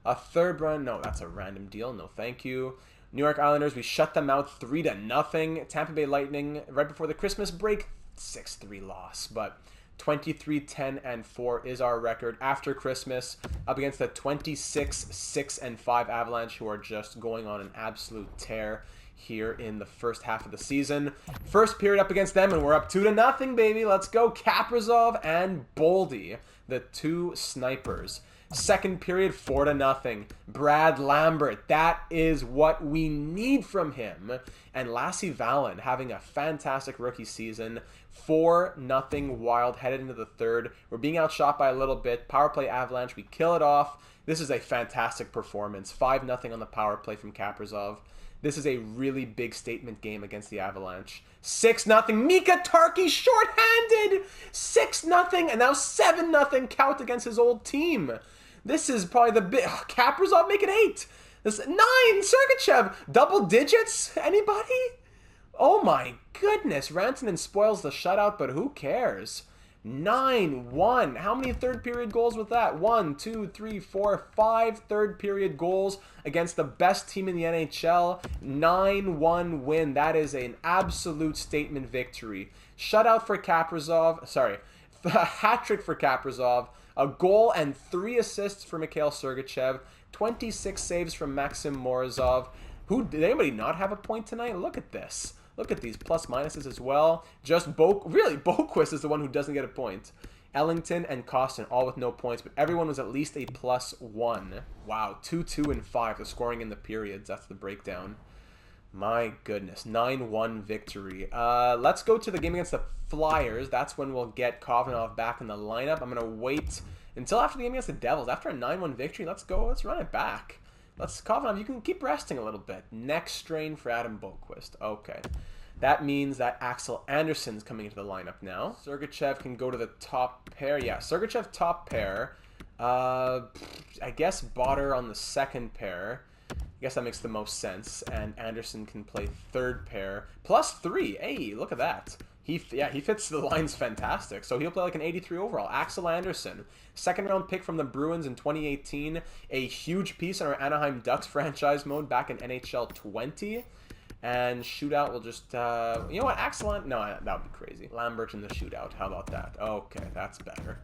Speaker 1: A 3rd run, no, that's a random deal. No, thank you. New York Islanders, we shut them out 3-0. Tampa Bay Lightning, right before the Christmas break, 6-3 loss. But 23-10-4 is our record after Christmas, up against the 26-6-5 Avalanche, who are just going on an absolute tear here in the first half of the season. First period up against them, and we're up 2-0, baby. Let's go. KAPRIZOV and Boldy, the 2 snipers. Second period, 4-0. Brad Lambert, that is what we need from him. And Lassie Vallon having a fantastic rookie season. 4-0 Wild headed into the 3rd. We're being outshot by a little bit. Power play Avalanche, we kill it off. This is a fantastic performance. 5-0 on the power play from KAPRIZOV. This is a really big statement game against the Avalanche. 6-0. Mika Tarki shorthanded. 6-0. And now 7-0 Count against his old team. This is probably the big... KAPRIZOV make it 8. This 9. Sergachev. Double digits? Anybody? Oh my goodness. Rantanen spoils the shutout, but who cares? 9-1. How many 3rd period goals with that? 1, 2, 3, 4, 5 3rd period goals against the best team in the NHL. 9-1 win. That is an absolute statement victory. Shutout for KAPRIZOV. Sorry. A hat trick for KAPRIZOV. A goal and 3 assists for Mikhail Sergachev. 26 saves from Maxim Morozov. Did anybody not have a point tonight? Look at this. Look at these plus minuses as well. Just Boquist is the one who doesn't get a point. Ellington and Kostin all with no points, but everyone was at least a +1. Wow, 2-2 and 5. The scoring in the periods. That's the breakdown. My goodness, 9-1 victory. Let's go to the game against the Flyers. That's when we'll get Kovanov back in the lineup. I'm going to wait until after the game against the Devils. After a 9-1 victory, let's go. Let's run it back. Let's, Kavanov, you can keep resting a little bit. Neck strain for Adam Boqvist. Okay. That means that Axel Andersson's coming into the lineup now. Sergachev can go to the top pair. Yeah, Sergachev top pair. I guess Botter on the second pair. I guess that makes the most sense. And Andersson can play third pair. +3. Hey, look at that. He fits the lines fantastic. So he'll play like an 83 overall. Axel Andersson, second round pick from the Bruins in 2018. A huge piece in our Anaheim Ducks franchise mode back in NHL 20. And shootout will just, you know what, Axel, no, that would be crazy. Lambert in the shootout, how about that? Okay, that's better.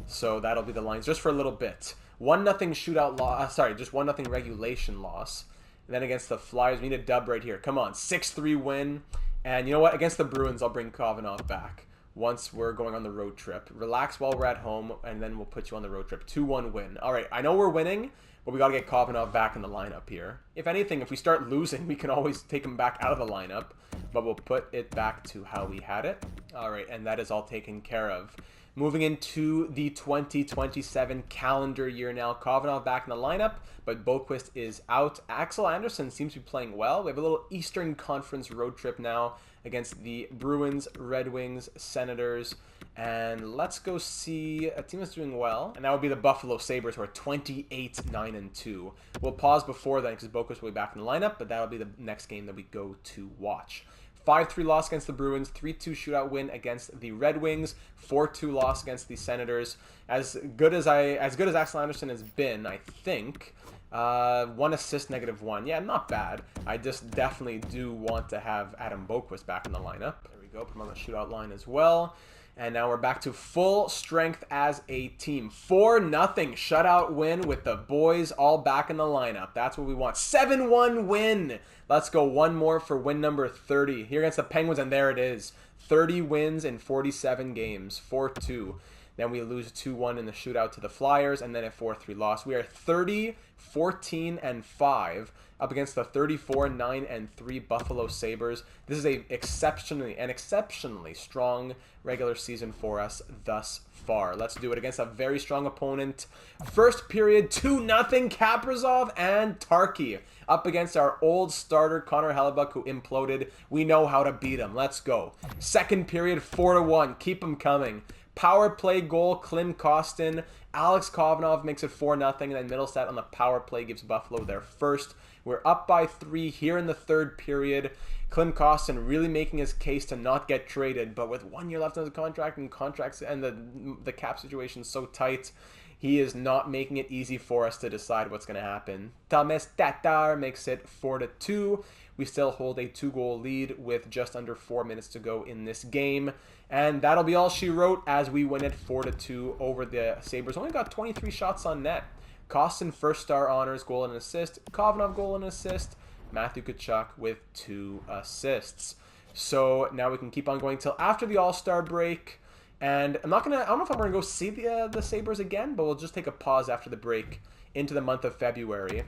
Speaker 1: So that'll be the lines just for a little bit. 1-0 shootout loss, sorry, just 1-0 regulation loss. And then against the Flyers, we need a dub right here. Come on, 6-3 win. And you know what, against the Bruins, I'll bring Kavanov back once we're going on the road trip. Relax while we're at home, and then we'll put you on the road trip. 2-1 win. All right, I know we're winning, but we got to get Kavanov back in the lineup here. If anything, if we start losing, we can always take him back out of the lineup, but we'll put it back to how we had it. All right, and that is all taken care of. Moving into the 2027 calendar year now. Kavanov back in the lineup, but Boqvist is out. Axel Andersson seems to be playing well. We have a little Eastern Conference road trip now against the Bruins, Red Wings, Senators, and let's go see a team that's doing well, and that would be the Buffalo Sabres, who are 28-9-2. We'll pause before then because Boqvist will be back in the lineup, but that'll be the next game that we go to watch. 5-3 loss against the Bruins, 3-2 shootout win against the Red Wings, 4-2 loss against the Senators. As good as Axel Andersson has been, I think, 1 assist, -1. Yeah, not bad. I just definitely do want to have Adam Boqvist back in the lineup. There we go, put him on the shootout line as well. And now we're back to full strength as a team. 4-0 shutout win with the boys all back in the lineup. That's what we want. 7-1 win. Let's go one more for win number 30 here against the Penguins, and there it is. 30 wins in 47 games. 4-2. Then we lose 2-1 in the shootout to the Flyers, and then a 4-3 loss. We are 30-14-5 up against the 34-9-3 Buffalo Sabres. This is an exceptionally strong regular season for us thus far. Let's do it against a very strong opponent. First period, 2-0 KAPRIZOV and Tarky up against our old starter Connor Hellebuyck, who imploded. We know how to beat him. Let's go. Second period, 4-1. Keep him coming. Power play goal, Klim Kostin. Alex Kavanov makes it 4-0, and then Middlestat on the power play gives Buffalo their first. We're up by 3 here in the third period. Klim Kostin really making his case to not get traded, but with 1 year left on his contract and the cap situation so tight, he is not making it easy for us to decide what's going to happen. Thomas Tatar makes it 4-2. We still hold a 2-goal lead with just under 4 minutes to go in this game. And that'll be all she wrote as we win it 4-2 over the Sabres. Only got 23 shots on net. Kostin first star honors, goal and assist. Kavanov goal and assist. Matthew Tkachuk with 2 assists. So now we can keep on going till after the All-Star break. And I don't know if I'm gonna go see the Sabres again, but we'll just take a pause after the break into the month of February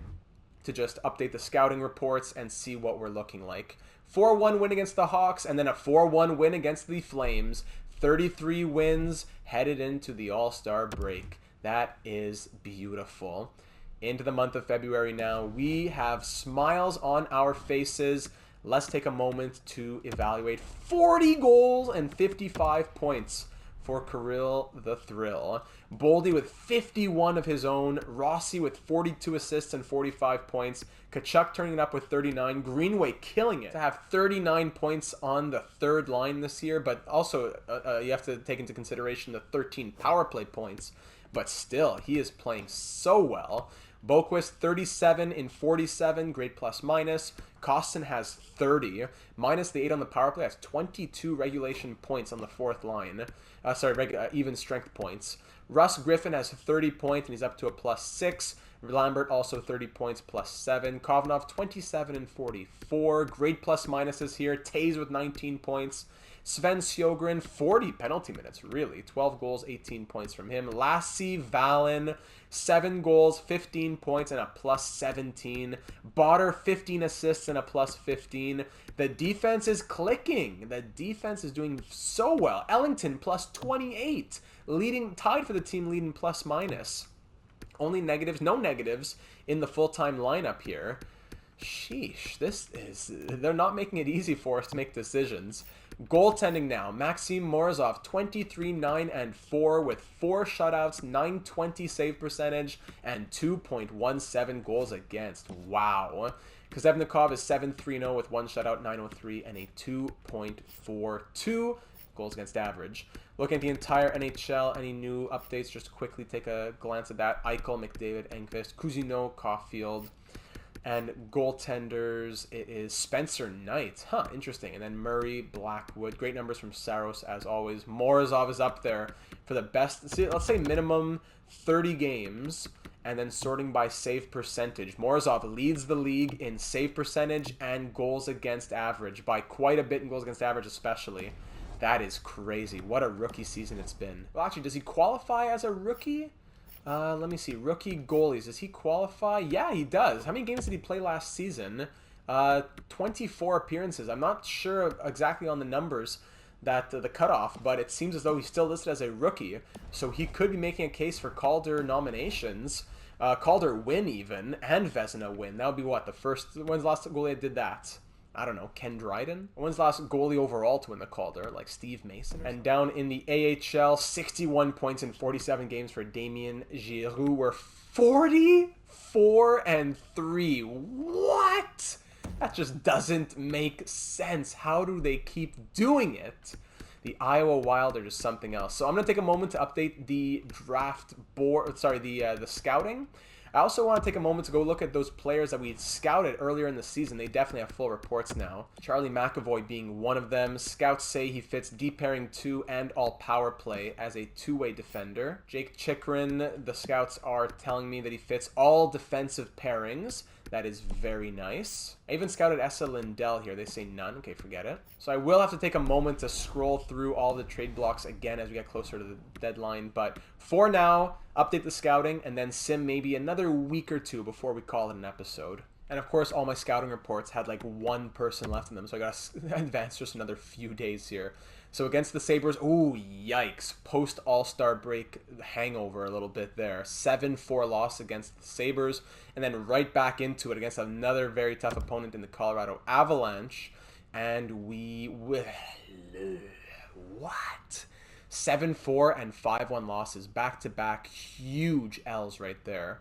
Speaker 1: to just update the scouting reports and see what we're looking like. 4-1 win against the Hawks, and then a 4-1 win against the Flames. 33 wins headed into the All-Star break. That is beautiful. Into the month of February now. We have smiles on our faces. Let's take a moment to evaluate 40 goals and 55 points for Kirill the Thrill. Boldy with 51 of his own. Rossi with 42 assists and 45 points. Tkachuk turning it up with 39. Greenway killing it to have 39 points on the third line this year, but also you have to take into consideration the 13 power play points. But still, he is playing so well. Boqvist 37 in 47, great plus minus. Kostin has 30, minus the 8 on the power play. Has 22 regulation points on the fourth line. Even strength points. Russ Griffin has 30 points and he's up to a +6. Lambert also 30 points, +7. Kavanov 27 and 44, great plus minuses here. Taze with 19 points. Sven Sjogren, 40 penalty minutes, really. 12 goals, 18 points from him. Lassie Vallon, 7 goals, 15 points, and a +17. Botter, 15 assists and a +15. The defense is clicking. The defense is doing so well. Ellington, +28. Tied for the team lead in plus minus. Only negatives, no negatives in the full-time lineup here. Sheesh, they're not making it easy for us to make decisions. Goaltending now, Maxim Morozov, 23, 9, and 4 with 4 shutouts, 920 save percentage, and 2.17 goals against. Wow. Kozevnikov is 7-3-0 with 1 shutout, 903, and a 2.42 goals against average. Looking at the entire NHL, any new updates, just quickly take a glance at that. Eichel, McDavid, Enqvist, Cousineau, Caulfield. And goaltenders, it is Spencer Knight. Huh, interesting. And then Murray, Blackwood. Great numbers from Saros, as always. Morozov is up there for the best, let's say minimum 30 games, and then sorting by save percentage. Morozov leads the league in save percentage and goals against average, by quite a bit in goals against average especially. That is crazy. What a rookie season it's been. Well, actually, does he qualify as a rookie? Let me see. Rookie goalies. Does he qualify? Yeah, he does. How many games did he play last season? 24 appearances. I'm not sure exactly on the numbers that the cutoff, but it seems as though he's still listed as a rookie. So he could be making a case for Calder nominations. Calder win even, and Vezina win. That would be what? When's the last goalie that did that? I don't know, Ken Dryden? When's the last goalie overall to win the Calder? Like Steve Mason? And down in the AHL, 61 points in 47 games for Damien Giroux. We're 44-3. What? That just doesn't make sense. How do they keep doing it? The Iowa Wild are just something else. So I'm going to take a moment to update the draft board, the scouting. I also want to take a moment to go look at those players that we scouted earlier in the season. They definitely have full reports now. Charlie McAvoy being one of them. Scouts say he fits deep pairing 2 and all power play as a two-way defender. Jake Chikrin, the scouts are telling me that he fits all defensive pairings. That is very nice. I even scouted Essa Lindell here. They say none. Okay, forget it. So I will have to take a moment to scroll through all the trade blocks again as we get closer to the deadline. But for now, update the scouting and then sim maybe another week or two before we call it an episode. And of course, all my scouting reports had like one person left in them, so I got to advance just another few days here. So against the Sabres, ooh, yikes. Post-All-Star break hangover a little bit there. 7-4 loss against the Sabres, and then right back into it against another very tough opponent in the Colorado Avalanche. And we... What? 7-4 and 5-1 losses. Back-to-back huge L's right there.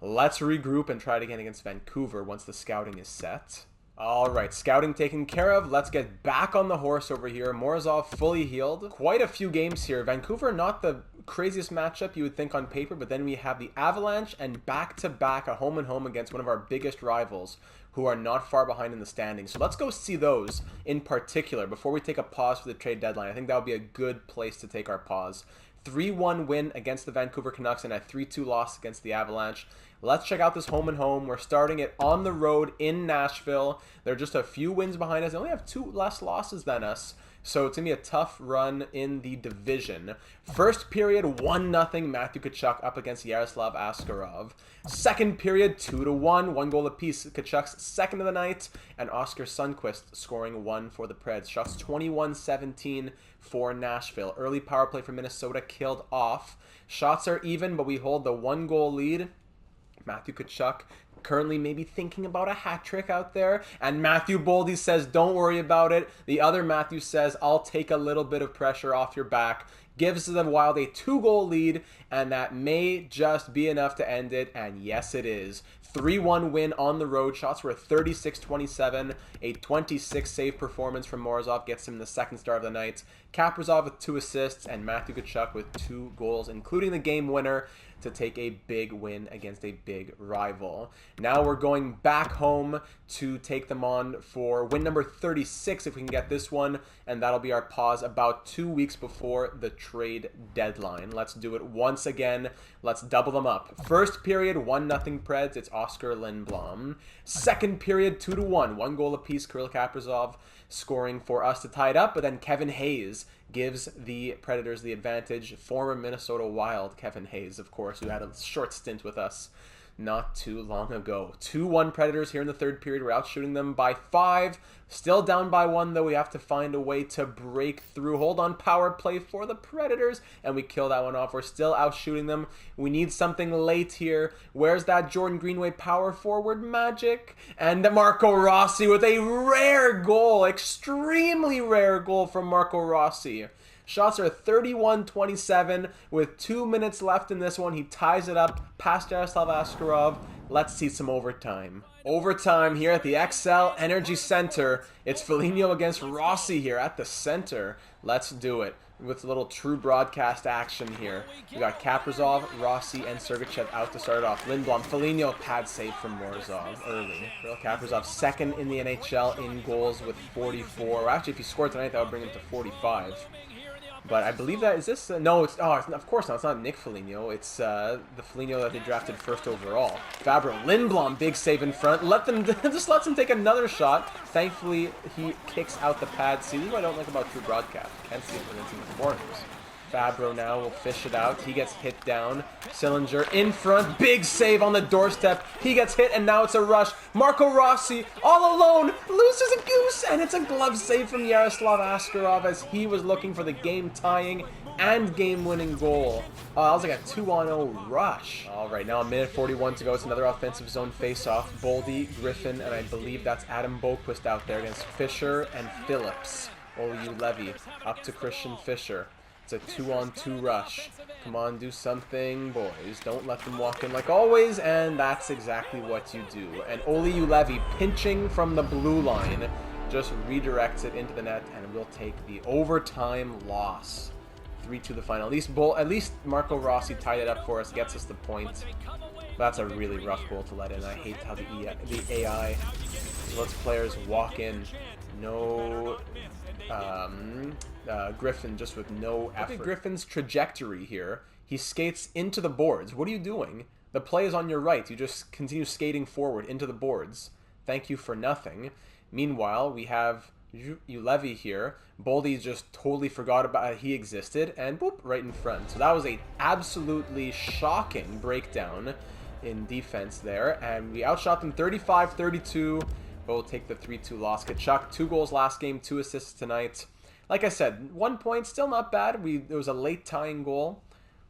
Speaker 1: Let's regroup and try it again against Vancouver once the scouting is set. All right, scouting taken care of. Let's get back on the horse over here. Morozov fully healed. Quite a few games here. Vancouver, not the craziest matchup you would think on paper, but then we have the Avalanche and back-to-back a home-and-home against one of our biggest rivals who are not far behind in the standings. So let's go see those in particular before we take a pause for the trade deadline. I think that would be a good place to take our pause. 3-1 win against the Vancouver Canucks and a 3-2 loss against the Avalanche. Let's check out this home and home. We're starting it on the road in Nashville. They're just a few wins behind us. They only have 2 less losses than us. So it's going to be a tough run in the division. First period, 1-0 Matthew Tkachuk up against Yaroslav Askarov. Second period, 2-1, 1 goal apiece. Tkachuk's second of the night, and Oscar Sundqvist scoring 1 for the Preds. Shots 21-17 for Nashville. Early power play for Minnesota killed off. Shots are even, but we hold the 1-goal lead. Matthew Tkachuk currently maybe thinking about a hat trick out there, and Matthew Boldy says don't worry about it. The other Matthew says I'll take a little bit of pressure off your back. Gives the Wild a 2-goal lead, and that may just be enough to end it, and yes it is. 3-1 win on the road. Shots were 36-27. A 26 save performance from Morozov gets him the second star of the night. Kaprizov with 2 assists, and Matthew Tkachuk with 2 goals, including the game winner, to take a big win against a big rival. Now we're going back home to take them on for win number 36 if we can get this one, and that'll be our pause about 2 weeks before the trade deadline. Let's do it once again. Let's double them up. First period, 1-0 Preds. It's Oscar Lindblom. Second period, 2-1. 1 goal apiece. Kirill Kaprizov scoring for us to tie it up, but then Kevin Hayes gives the Predators the advantage. Former Minnesota Wild Kevin Hayes, of course, who had a short stint with us. not too long ago. 2-1 Predators here in the third period. We're out shooting them by 5. Still down by 1, though. We have to find a way to break through. Hold on, power play for the Predators, and we kill that one off. We're still out shooting them. We need something late here. Where's that Jordan Greenway power forward magic? And Marco Rossi with a rare goal, extremely rare goal from Marco Rossi. Shots are 31-27 with 2 minutes left in this one. He ties it up past Yaroslav Askarov. Let's see some overtime. Overtime here at the XL Energy Center. It's Foligno against Rossi here at the center. Let's do it with a little true broadcast action here. We got Kaprizov, Rossi, and Sergachev out to start it off. Lindblom, Foligno, pad save from Morozov early. Kaprizov second in the NHL in goals with 44. Actually, if he scored tonight, that would bring him to 45. But I believe that, is this, no, it's, oh, of course not, it's not Nick Foligno, it's the Foligno that they drafted first overall. Fabro, Lindblom, big save in front, just lets him take another shot. Thankfully, he kicks out the pad. See, this is what I don't like about true broadcast. You can't see it when it's in the corners. Fabro now will fish it out. He gets hit down. Sillinger in front. Big save on the doorstep. He gets hit, and now it's a rush. Marco Rossi, all alone, loses a goose, and it's a glove save from Yaroslav Askarov as he was looking for the game-tying and game-winning goal. Oh, that was like a 2-on-0 rush. All right, now a minute 41 to go. It's another offensive zone face-off. Boldy, Griffin, and I believe that's Adam Boquist out there against Fisher and Phillips. Oliu Levy up to Christian Fisher. It's a 2-on-2 rush. Come on, do something, boys. Don't let them walk in like always, and that's exactly what you do. And Oliu Levy, pinching from the blue line, just redirects it into the net, and we'll take the overtime loss. 3-2 the final. At least Marco Rossi tied it up for us, gets us the point. That's a really rough goal to let in. I hate how the AI lets players walk in. No... Griffin just with no effort. Look at Griffin's trajectory here. He skates into the boards. What are you doing? The play is on your right. You just continue skating forward into the boards. Thank you for nothing. Meanwhile, we have Ulevy here. Boldy just totally forgot about he existed, and boop, right in front. So that was a absolutely shocking breakdown in defense there, and we outshot them 35-32. We'll take the 3-2 loss. Tkachuk, 2 goals last game, 2 assists tonight. Like I said, 1 point, still not bad. There was a late tying goal.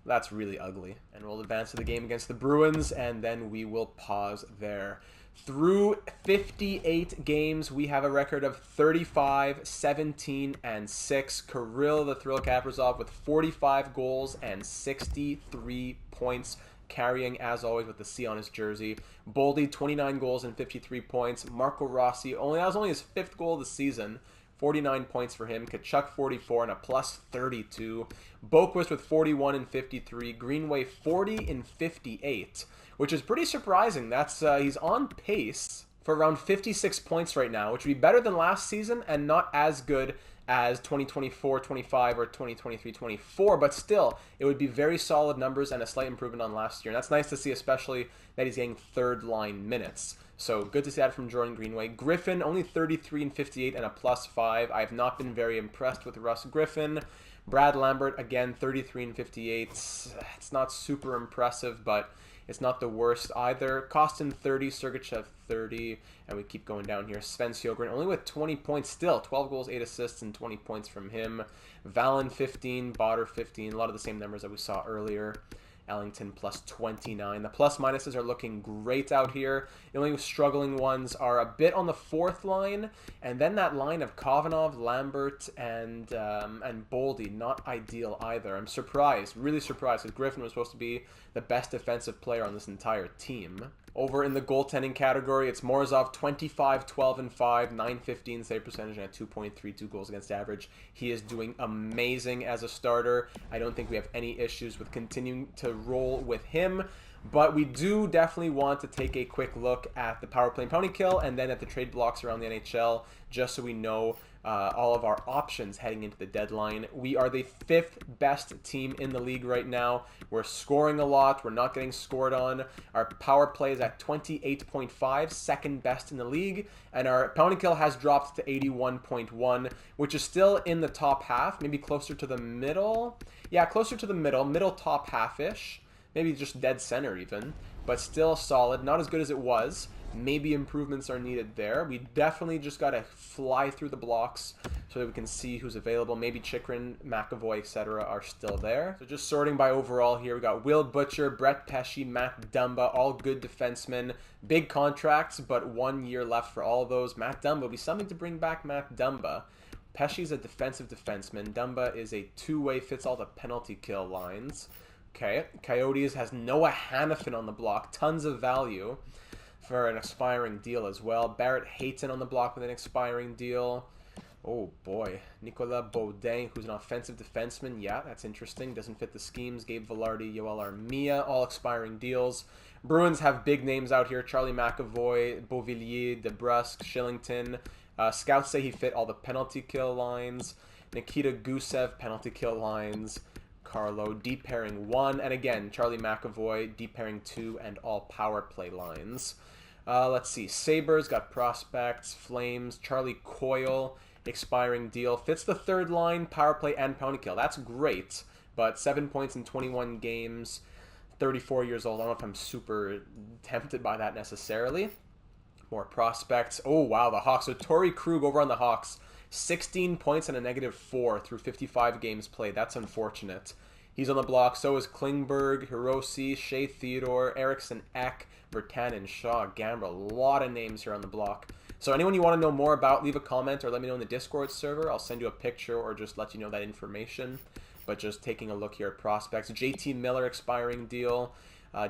Speaker 1: That's really ugly. And we'll advance to the game against the Bruins, and then we will pause there. Through 58 games, we have a record of 35, 17, and 6. Kirill the Thrill Kaprizov with 45 goals and 63 points. Carrying, as always, with the C on his jersey. Boldy, 29 goals and 53 points. Marco Rossi, that was only his 5th goal of the season. 49 points for him. Tkachuk, 44 and a plus 32. Boquist with 41 and 53. Greenway, 40 and 58, which is pretty surprising. That's he's on pace for around 56 points right now, which would be better than last season and not as good as 2024-25 or 2023-24, but still, it would be very solid numbers and a slight improvement on last year. And that's nice to see, especially that he's getting third-line minutes. So good to see that from Jordan Greenway. Griffin, only 33 and 58 and a plus 5. I have not been very impressed with Russ Griffin. Brad Lambert, again, 33 and 58. It's not super impressive, but it's not the worst either. Kostin, 30. Sergachev, 30. And we keep going down here. Sven Sjogren, only with 20 points still. 12 goals, 8 assists, and 20 points from him. Valen, 15. Botter, 15. A lot of the same numbers that we saw earlier. Ellington, plus 29. The plus-minuses are looking great out here. The only struggling ones are a bit on the 4th line, and then that line of Kovanov, Lambert, and Boldy, not ideal either. I'm surprised, really surprised, because Griffin was supposed to be the best defensive player on this entire team. Over in the goaltending category, it's Morozov, 25, 12, and 5, 915 save percentage, and a 2.32 goals against average. He is doing amazing as a starter. I don't think we have any issues with continuing to roll with him. But we do definitely want to take a quick look at the power play and penalty kill, and then at the trade blocks around the NHL, just so we know all of our options heading into the deadline. We are the 5th best team in the league right now. We're scoring a lot. We're not getting scored on. Our power play is at 28.5, 2nd best in the league. And our penalty kill has dropped to 81.1, which is still in the top half, maybe closer to the middle. Yeah, closer to the middle top half-ish. Maybe just dead center even. but still solid. Not as good as it was. Maybe improvements are needed there. We definitely just got to fly through the blocks so that we can see who's available. Maybe Chychrun, McAvoy, etc. are still there. So just sorting by overall here, we got Will Butcher, Brett Pesce, Matt Dumba, all good defensemen. Big contracts, but 1 year left for all of those. Matt Dumba, will be something to bring back Matt Dumba. Pesce's a defensive defenseman. Dumba is a two-way, fits all the penalty kill lines. Okay, Coyotes has Noah Hannafin on the block. Tons of value for an expiring deal as well. Barrett Hayton on the block with an expiring deal. Oh boy. Nicolas Baudin, who's an offensive defenseman. Yeah, that's interesting. Doesn't fit the schemes. Gabe Velarde, Yoel Armia, all expiring deals. Bruins have big names out here. Charlie McAvoy, Beauvillier, DeBrusque, Shillington. Scouts say he fit all the penalty kill lines. Nikita Gusev, penalty kill lines. Carlo, deep pairing 1. And again, Charlie McAvoy, deep pairing 2, and all power play lines. Let's see. Sabres got prospects. Flames. Charlie Coyle, expiring deal. Fits the third line, power play, and penalty kill. That's great. But 7 points in 21 games. 34 years old. I don't know if I'm super tempted by that necessarily. More prospects. Oh, wow. The Hawks. So Torrey Krug over on the Hawks. 16 points and a -4 through 55 games played. That's unfortunate. He's on the block. So is Klingberg, Hiroshi, Shea Theodore, Eriksson Ek, Virtanen, Shaw, Gambra. A lot of names here on the block. So anyone you want to know more about, leave a comment or let me know in the Discord server. I'll send you a picture or just let you know that information. But just taking a look here at prospects. JT Miller expiring deal.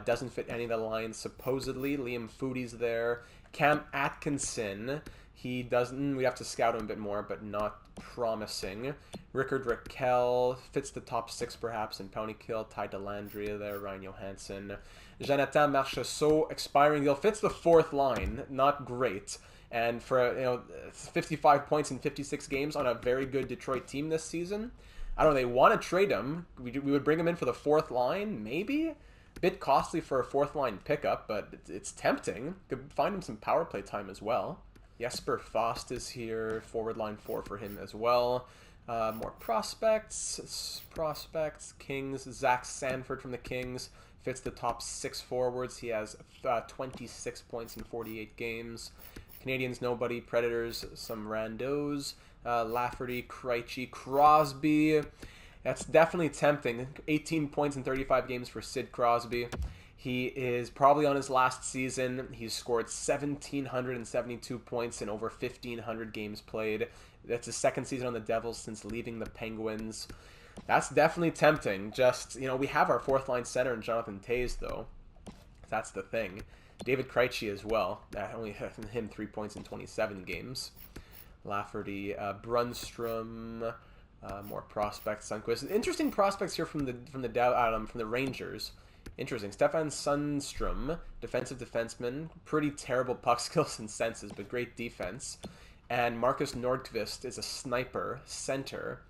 Speaker 1: Doesn't fit any of the lines supposedly. Liam Foodie's there. Cam Atkinson. He doesn't. We have to scout him a bit more, but not promising. Rickard Raquel fits the top 6 perhaps in penalty kill. Ty Dellandrea there. Ryan Johansson. Jonathan Marchessault expiring deal. Fits the 4th line. Not great. And for 55 points in 56 games on a very good Detroit team this season. I don't know. They want to trade him. We would bring him in for the 4th line, maybe. Bit costly for a 4th line pickup, but it's tempting. Could find him some power play time as well. Jesper Fast is here. Forward line 4 for him as well. More prospects. Kings. Zach Sanford from the Kings. Fits the top 6 forwards. He has 26 points in 48 games. Canadians, nobody. Predators, some randos. Lafferty, Krejci, Crosby. That's definitely tempting. 18 points in 35 games for Sid Crosby. He is probably on his last season. He's scored 1,772 points in over 1,500 games played. That's his 2nd season on the Devils since leaving the Penguins. That's definitely tempting. Just, we have our 4th line center in Jonathan Toews, though. That's the thing. David Krejci as well. Only him 3 points in 27 games. Lafferty, Brunstrom, more prospects. Sundqvist. Interesting prospects here from the Rangers. Interesting. Stefan Sundstrom, defensive defenseman. Pretty terrible puck skills and senses, but great defense. And Marcus Nordqvist is a sniper, center.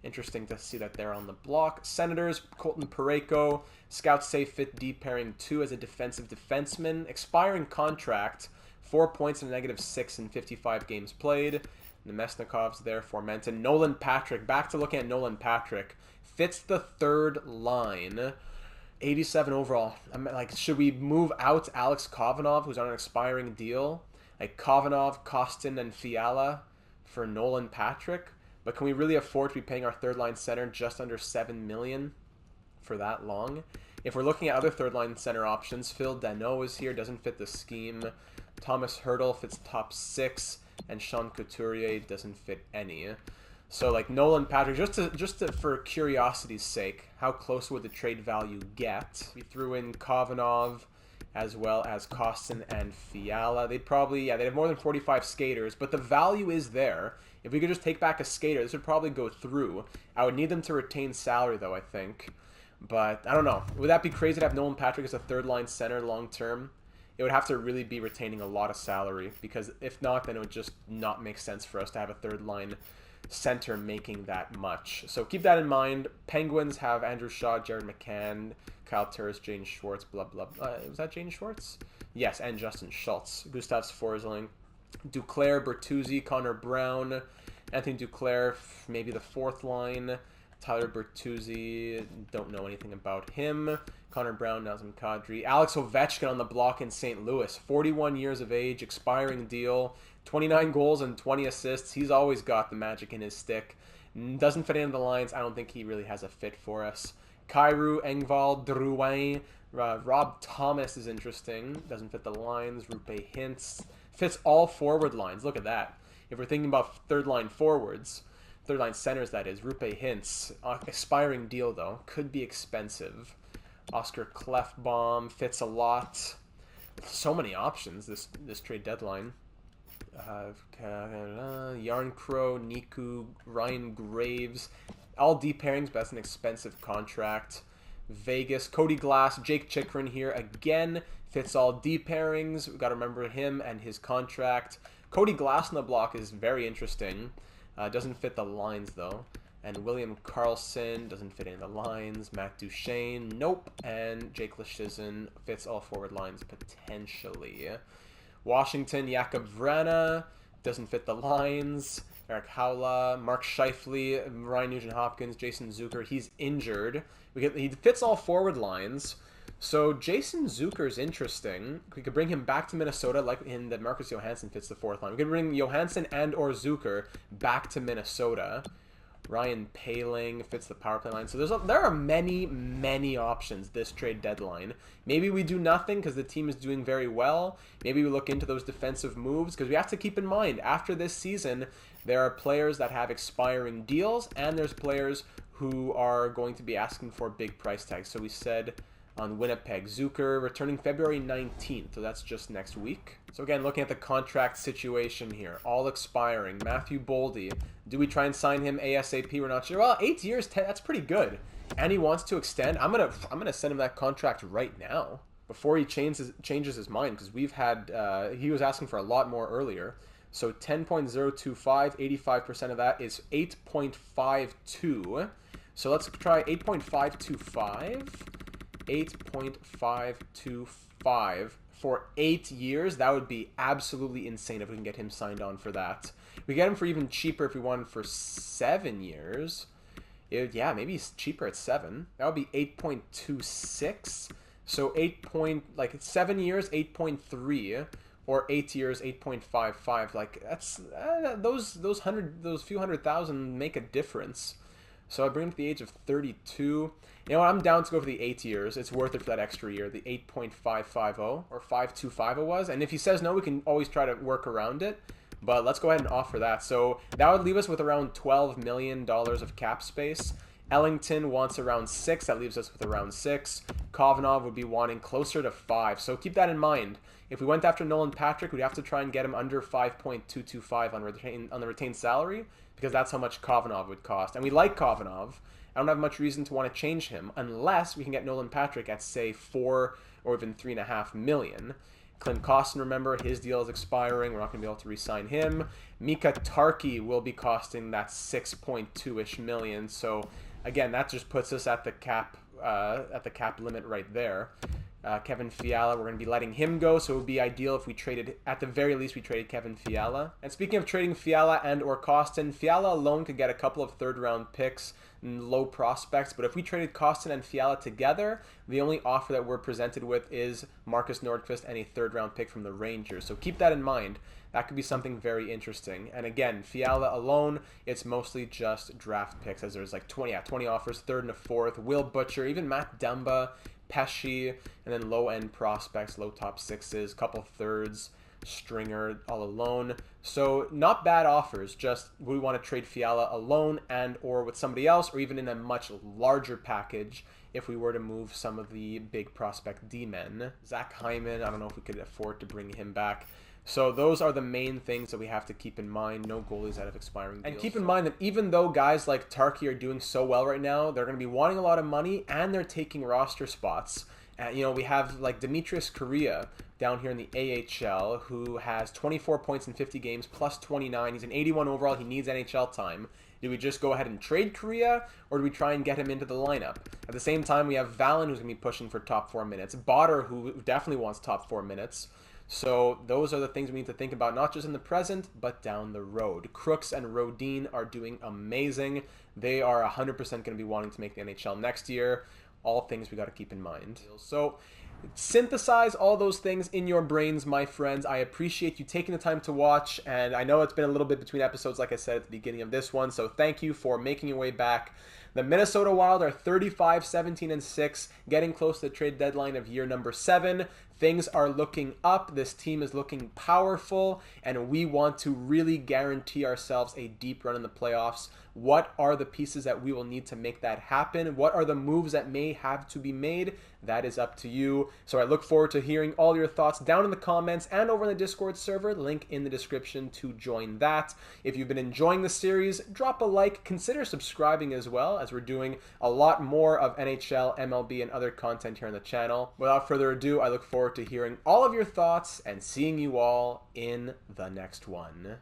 Speaker 1: Interesting to see that they're on the block. Senators, Colton Parayko. Scouts say fit deep pairing 2 as a defensive defenseman. Expiring contract. 4 points and a -6 in 55 games played. Nemesnikov's there for Menton. Nolan Patrick. Back to looking at Nolan Patrick. Fits the 3rd line. 87 overall. Should we move out Alex Kovanov, who's on an expiring deal? Like Kovanov, Kostin, and Fiala for Nolan Patrick? But can we really afford to be paying our 3rd line center just under $7 million for that long? If we're looking at other 3rd line center options, Phil Danault is here, doesn't fit the scheme. Thomas Hertl fits top 6, and Sean Couturier doesn't fit any. So Nolan Patrick, just for curiosity's sake, how close would the trade value get? We threw in Kovanov as well as Kostin and Fiala. They'd have more than 45 skaters, but the value is there. If we could just take back a skater, this would probably go through. I would need them to retain salary though, I think. But I don't know. Would that be crazy to have Nolan Patrick as a 3rd line center long term? It would have to really be retaining a lot of salary, because if not, then it would just not make sense for us to have a 3rd line center making that much. So keep that in mind. Penguins have Andrew Shaw, Jared McCann, Kyle Turris, Jane Schwartz, blah, blah, blah. Was that Jane Schwartz? Yes, and Justin Schultz. Gustav Forsling. Duclair, Bertuzzi, Connor Brown, Anthony Duclair, maybe the 4th line. Tyler Bertuzzi, don't know anything about him. Connor Brown, Nazem Kadri. Alex Ovechkin on the block in St. Louis. 41 years of age, expiring deal. 29 goals and 20 assists. He's always got the magic in his stick. Doesn't fit into the lines. I don't think he really has a fit for us. Kairu, Engvall, Drouin. Rob Thomas is interesting. Doesn't fit the lines. Rupe Hintz. Fits all forward lines. Look at that. If we're thinking about third-line forwards, third-line centers, that is, Rupe Hintz. Expiring deal, though. Could be expensive. Oscar Klefbom fits a lot. So many options this trade deadline. Yarn Crow, Niku, Ryan Graves. All deep pairings, but that's an expensive contract. Vegas, Cody Glass, Jake Chikrin here. Again, fits all deep pairings. We've got to remember him and his contract. Cody Glass on the block is very interesting. Doesn't fit the lines, though. And William Karlsson doesn't fit in the lines. Matt Duchene, nope. And Jake Leschyshyn fits all forward lines, potentially. Washington, Jakub Vrana doesn't fit the lines. Eric Haula, Mark Scheifele, Ryan Nugent-Hopkins, Jason Zucker. He's injured. He fits all forward lines. So Jason Zucker is interesting. We could bring him back to Minnesota, like in that Marcus Johansson fits the fourth line. We could bring Johansson and or Zucker back to Minnesota. Ryan Paling fits the power play line. So there are many options this trade deadline. Maybe we do nothing because the team is doing very well. Maybe we look into those defensive moves because we have to keep in mind after this season there are players that have expiring deals and there's players who are going to be asking for big price tags. So we said on Winnipeg, Zucker returning February 19th, so that's just next week. So again, looking at the contract situation here, all expiring. Matthew Boldy, do we try and sign him ASAP? We're not sure. Well, 8 years, 10, that's pretty good. And he wants to extend. I'm gonna send him that contract right now before he changes his mind because we've had he was asking for a lot more earlier. So 10.025, 85% of that is 8.52. So let's try 8.525. 8.525 for 8 years. That would be absolutely insane if we can get him signed on for that. We get him for even cheaper if we want him for 7 years. Yeah, maybe he's cheaper at 7. That would be 8.26. So 7 years, 8.3, or 8 years, 8.55. Like that's those few hundred thousand make a difference. So I bring him to the age of 32. You know what? I'm down to go for the 8 years. It's worth it for that extra year. The 8.550 or 525 it was. And if he says no, we can always try to work around it. But let's go ahead and offer that. So that would leave us with around $12 million of cap space. Ellington wants around 6. That leaves us with around 6. Kovanov would be wanting closer to 5. So keep that in mind. If we went after Nolan Patrick, we'd have to try and get him under 5.225 on the retained salary, because that's how much Kovanov would cost. And we like Kovanov. I don't have much reason to want to change him unless we can get Nolan Patrick at, say, 4 or even 3.5 million. Clint Costin, remember, his deal is expiring. We're not going to be able to re-sign him. Mika Tarki will be costing that 6.2-ish million. So, again, that just puts us at the cap limit right there. Kevin Fiala, we're going to be letting him go, so it would be ideal if we traded, at the very least, we traded Kevin Fiala. And speaking of trading Fiala and or Costin, Fiala alone could get a couple of third-round picks and low prospects, but if we traded Costin and Fiala together, the only offer that we're presented with is Marcus Nordqvist and a third-round pick from the Rangers. So keep that in mind. That could be something very interesting. And again, Fiala alone, it's mostly just draft picks, as there's like 20 offers, third and a fourth, Will Butcher, even Matt Dumba, Pesci, and then low-end prospects, low top sixes, couple thirds, Stringer all alone. So not bad offers, just we want to trade Fiala alone and or with somebody else, or even in a much larger package if we were to move some of the big prospect D-men. Zach Hyman, I don't know if we could afford to bring him back. So those are the main things that we have to keep in mind. No goalies out of expiring deals. And keep in mind that even though guys like Tarky are doing so well right now, they're going to be wanting a lot of money and they're taking roster spots. We have like Demetrius Correa down here in the AHL who has 24 points in 50 games plus 29. He's an 81 overall. He needs NHL time. Do we just go ahead and trade Correa, or do we try and get him into the lineup? At the same time, we have Valen, who's going to be pushing for top 4 minutes. Botter, who definitely wants top 4 minutes. So those are the things we need to think about, not just in the present, but down the road. Crooks and Rodin are doing amazing. They are 100% going to be wanting to make the NHL next year. All things we got to keep in mind. So synthesize all those things in your brains, my friends. I appreciate you taking the time to watch, and I know it's been a little bit between episodes, like I said at the beginning of this one, so thank you for making your way back. The Minnesota Wild are 35-17-6, getting close to the trade deadline of year number 7. Things are looking up. This team is looking powerful, and we want to really guarantee ourselves a deep run in the playoffs. What are the pieces that we will need to make that happen? What are the moves that may have to be made? That is up to you. So I look forward to hearing all your thoughts down in the comments and over in the Discord server. Link in the description to join that. If you've been enjoying the series, drop a like. Consider subscribing as well, as we're doing a lot more of NHL, MLB, and other content here on the channel. Without further ado, I look forward to hearing all of your thoughts and seeing you all in the next one.